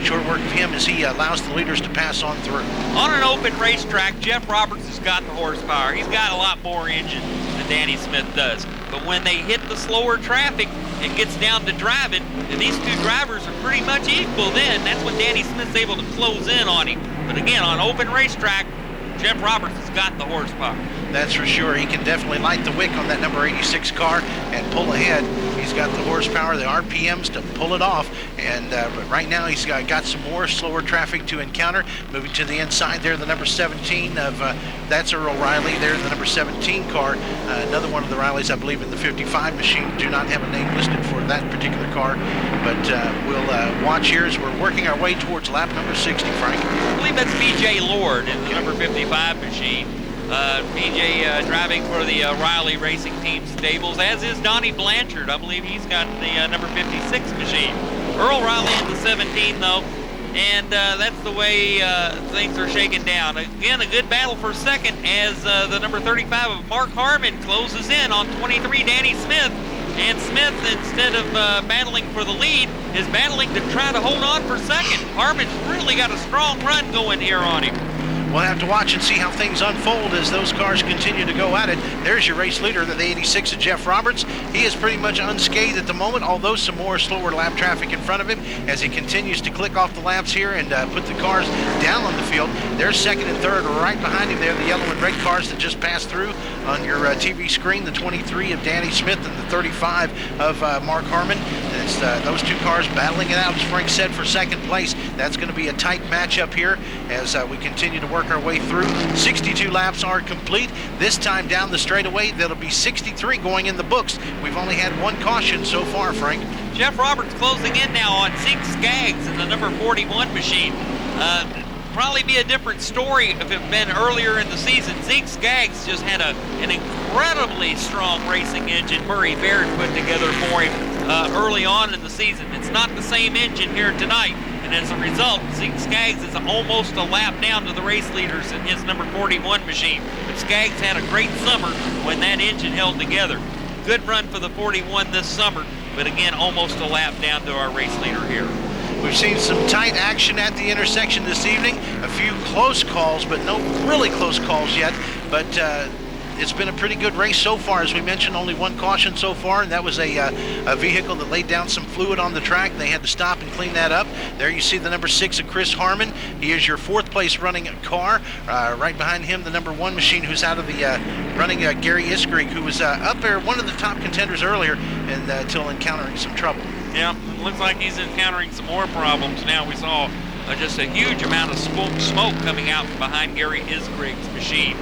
short work of him as he allows the leaders to pass on through. On an open racetrack, Jeff Roberts has got the horsepower. He's got a lot more engine than Danny Smith does. But when they hit the slower traffic, it gets down to driving, and these two drivers are pretty much equal then. That's when Danny Smith's able to close in on him. But again, on open racetrack, Jeff Roberts has got the horsepower. That's for sure. He can definitely light the wick on that number 86 car and pull ahead. He's got the horsepower, the RPMs to pull it off. And but right now he's got some more slower traffic to encounter. Moving to the inside there, the number 17 of, that's Earl Riley there, the number 17 car. Another one of the Rileys, I believe, in the 55 machine. Do not have a name listed for that particular car. But we'll watch here as we're working our way towards lap number 60, Frank. I believe that's BJ Lord in the number 55 machine. BJ driving for the Riley Racing Team stables, as is Donnie Blanchard. I believe he's got the number 56 machine. Earl Riley in the 17 though, and that's the way things are shaking down. Again, a good battle for second as the number 35 of Mark Harmon closes in on 23 Danny Smith. And Smith, instead of battling for the lead, is battling to try to hold on for second. Harmon's really got a strong run going here on him. We'll have to watch and see how things unfold as those cars continue to go at it. There's your race leader, the 86 of Jeff Roberts. He is pretty much unscathed at the moment, although some more slower lap traffic in front of him as he continues to click off the laps here and put the cars down on the field. There's second and third right behind him there, the yellow and red cars that just passed through on your TV screen, the 23 of Danny Smith and the 35 of Mark Harmon. It's those two cars battling it out, as Frank said, for second place. That's going to be a tight matchup here as we continue to work our way through. 62 laps are complete. This time down the straightaway, that'll be 63 going in the books. We've only had one caution so far, Frank. Jeff Roberts closing in now on Zeke Skaggs in the number 41 machine. Probably be a different story if it had been earlier in the season. Zeke Skaggs just had an incredibly strong racing engine Murray Baird put together for him early on in the season. It's not the same engine here tonight, and as a result, Zeke Skaggs is almost a lap down to the race leaders in his number 41 machine. But Skaggs had a great summer when that engine held together. Good run for the 41 this summer, but again, almost a lap down to our race leader here. We've seen some tight action at the intersection this evening. A few close calls, but no really close calls yet. But it's been a pretty good race so far. As we mentioned, only one caution so far, and that was a vehicle that laid down some fluid on the track. They had to stop and clean that up. There you see the number 6 of Chris Harmon. He is your 4th place running car. Right behind him, the number 1 machine who's out of the running Gary Iskrig, who was up there, one of the top contenders earlier, and until encountering some trouble. Yeah, it looks like he's encountering some more problems now. We saw just a huge amount of smoke coming out from behind Gary Isgrig's machine.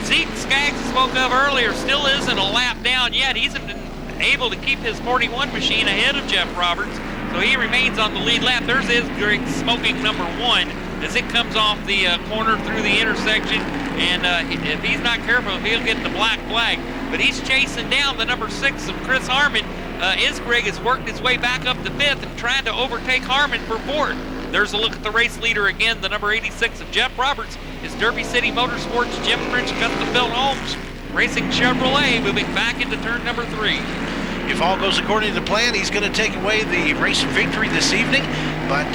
Zeke Skaggs spoke of earlier still isn't a lap down yet. He's been able to keep his 41 machine ahead of Jeff Roberts, so he remains on the lead lap. There's Isgrig smoking number 1 as it comes off the corner through the intersection, and if he's not careful, he'll get the black flag. But he's chasing down the number 6 of Chris Harmon. Isgrig has worked his way back up to 5th and trying to overtake Harmon for 4th. There's a look at the race leader again, the number 86 of Jeff Roberts is Derby City Motorsports Jim French Custom-Built Homes Racing Chevrolet, moving back into turn number 3. If all goes according to plan, he's going to take away the race victory this evening, but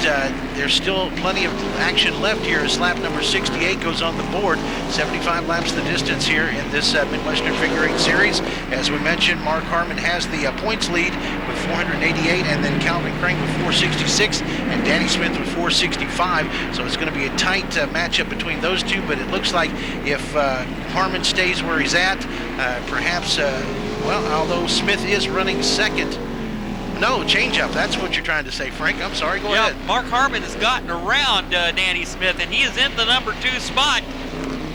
there's still plenty of action left here as lap number 68 goes on the board. 75 laps the distance here in this Midwestern Figure 8 Series. As we mentioned, Mark Harmon has the points lead with 488, and then Calvin Crank with 466, and Danny Smith with 465. So it's going to be a tight matchup between those two, but it looks like if Harmon stays where he's at, perhaps, well, although Smith is running second. No, change up. That's what you're trying to say, Frank. I'm sorry. Go ahead. Mark Harmon has gotten around Danny Smith, and he is in the number 2 spot.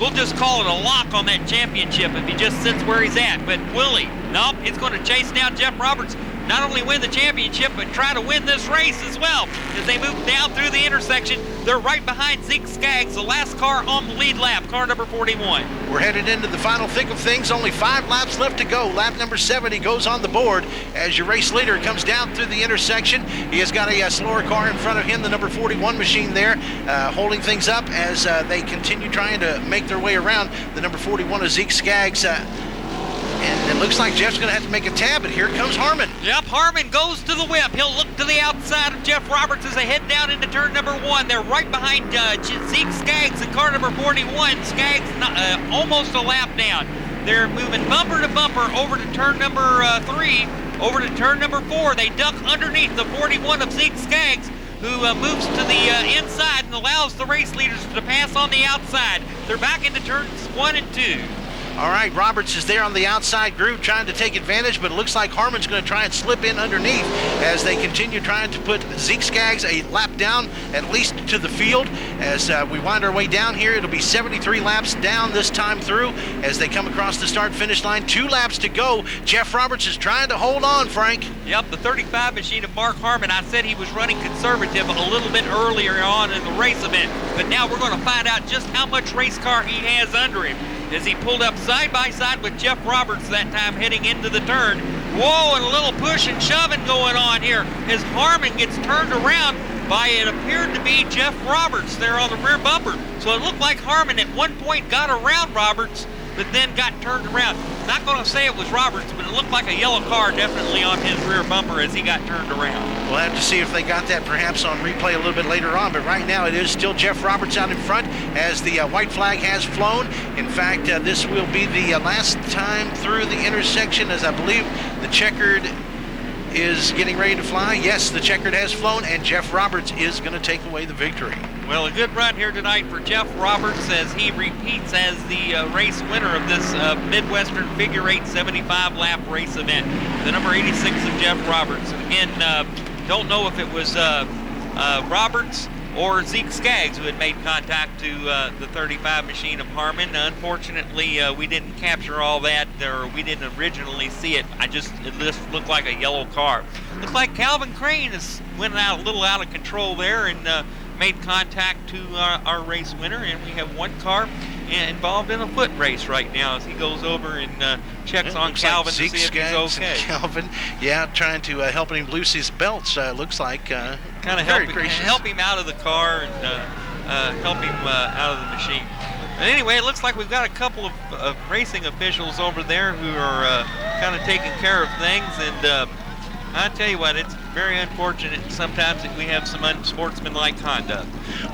We'll just call it a lock on that championship if he just sits where he's at. But will he? Nope. He's going to chase down Jeff Roberts. Not only win the championship, but try to win this race as well. As they move down through the intersection, they're right behind Zeke Skaggs, the last car on the lead lap, car number 41. We're headed into the final thick of things. Only 5 laps left to go. Lap number 70 goes on the board as your race leader comes down through the intersection. He has got a slower car in front of him, the number 41 machine there, holding things up as they continue trying to make their way around. The number 41 is Zeke Skaggs. And it looks like Jeff's going to have to make a tab, but here comes Harmon. Yep, Harmon goes to the whip. He'll look to the outside of Jeff Roberts as they head down into turn number 1. They're right behind Zeke Skaggs in car number 41. Skaggs almost a lap down. They're moving bumper to bumper over to turn number 3, over to turn number 4. They duck underneath the 41 of Zeke Skaggs, who moves to the inside and allows the race leaders to pass on the outside. They're back into turns 1 and 2. All right, Roberts is there on the outside groove trying to take advantage, but it looks like Harmon's going to try and slip in underneath as they continue trying to put Zeke Skaggs a lap down, at least to the field. As we wind our way down here, it'll be 73 laps down this time through as they come across the start-finish line. 2 laps to go. Jeff Roberts is trying to hold on, Frank. Yep, the 35 machine of Mark Harmon. I said he was running conservative a little bit earlier on in the race event, but now we're going to find out just how much race car he has under him. As he pulled up side by side with Jeff Roberts that time heading into the turn. Whoa, and a little push and shoving going on here as Harmon gets turned around by, it appeared to be Jeff Roberts there on the rear bumper. So it looked like Harmon at one point got around Roberts, but then got turned around. Not going to say it was Roberts, but it looked like a yellow car definitely on his rear bumper as he got turned around. We'll have to see if they got that perhaps on replay a little bit later on, but right now it is still Jeff Roberts out in front as the white flag has flown. In fact, this will be the last time through the intersection, as I believe the checkered is getting ready to fly. Yes, the checkered has flown, and Jeff Roberts is going to take away the victory. Well, a good run here tonight for Jeff Roberts as he repeats as the race winner of this Midwestern Figure 8 75-lap race event. The number 86 of Jeff Roberts. And again, don't know if it was Roberts or Zeke Skaggs who had made contact to the 35 machine of Harmon. Unfortunately, we didn't capture all that, or we didn't originally see it. It just looked like a yellow car. Looks like Calvin Crane went out a little out of control there and made contact to our race winner, and we have one car involved in a foot race right now as he goes over and checks on Calvin to see if he's okay. Calvin, trying to help him loose his belts. Looks like kind of help him out of the car and help him out of the machine. But anyway, it looks like we've got a couple of racing officials over there who are kind of taking care of things, and I tell you what, it's very unfortunate sometimes that we have some unsportsmanlike conduct.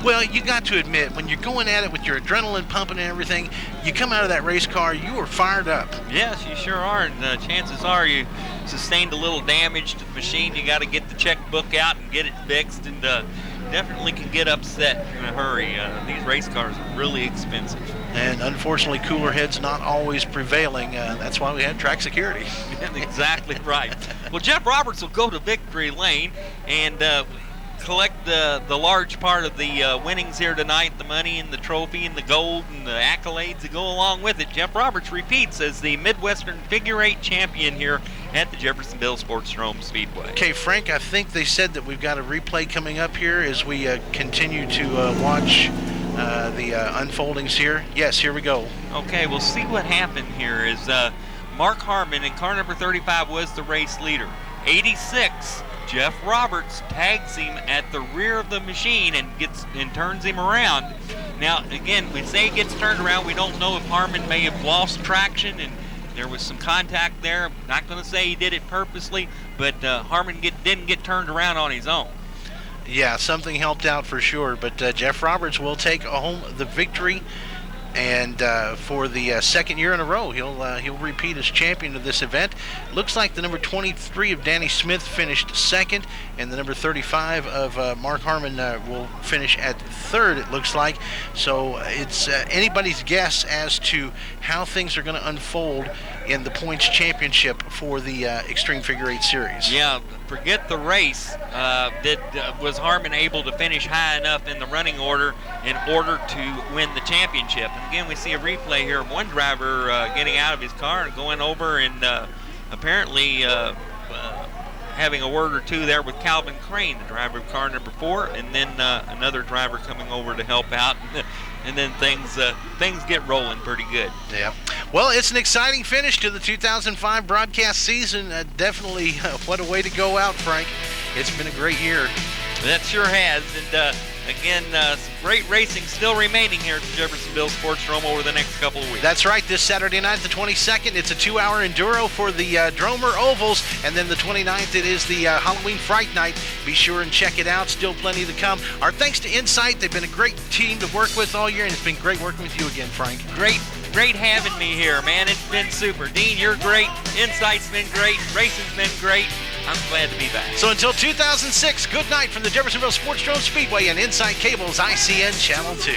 Well, you got to admit, when you're going at it with your adrenaline pumping and everything, you come out of that race car, you are fired up. Yes, you sure are, and chances are you sustained a little damage to the machine. You got to get the checkbook out and get it fixed, and definitely can get upset in a hurry. These race cars are really expensive. And unfortunately, cooler heads not always prevailing. That's why we had track security. Exactly right. Well, Jeff Roberts will go to victory lane and collect the large part of the winnings here tonight, the money and the trophy and the gold and the accolades that go along with it. Jeff Roberts repeats as the Midwestern Figure 8 champion here at the Jeffersonville Sportsdrome Speedway. Okay, Frank, I think they said that we've got a replay coming up here as we continue to watch the unfoldings here. Yes, here we go. Okay, we'll see what happened here is Mark Harmon in car number 35 was the race leader. 86, Jeff Roberts tags him at the rear of the machine and turns him around. Now, again, we say he gets turned around. We don't know if Harmon may have lost traction and there was some contact there. I'm not going to say he did it purposely, but Harmon didn't get turned around on his own. Yeah, something helped out for sure, but Jeff Roberts will take home the victory, and for the second year in a row, he'll repeat as champion of this event. Looks like the number 23 of Danny Smith finished second, and the number 35 of Mark Harmon will finish at third, it looks like. So it's anybody's guess as to how things are going to unfold in the points championship for the Extreme Figure 8 Series. Yeah, forget the race. Was Harmon able to finish high enough in the running order in order to win the championship? And again, we see a replay here of one driver getting out of his car and going over and apparently having a word or two there with Calvin Crane, the driver of car number 4, and then another driver coming over to help out. And then things get rolling pretty good. Yeah. Well, it's an exciting finish to the 2005 broadcast season. Definitely what a way to go out, Frank. It's been a great year. That sure has. And again, some great racing still remaining here at the Jeffersonville Sportsdrome over the next couple of weeks. That's right. This Saturday night, the 22nd, it's a 2-hour enduro for the Dromer Ovals. And then the 29th, it is the Halloween Fright Night. Be sure and check it out. Still plenty to come. Our thanks to Insight. They've been a great team to work with all year, and it's been great working with you again, Frank. Great having me here, man. It's been super. Dean, you're great. Insight's been great. Racing's been great. I'm glad to be back. So until 2006, good night from the Jeffersonville Sportsdrome Speedway and Insight Cable's ICN Channel 2.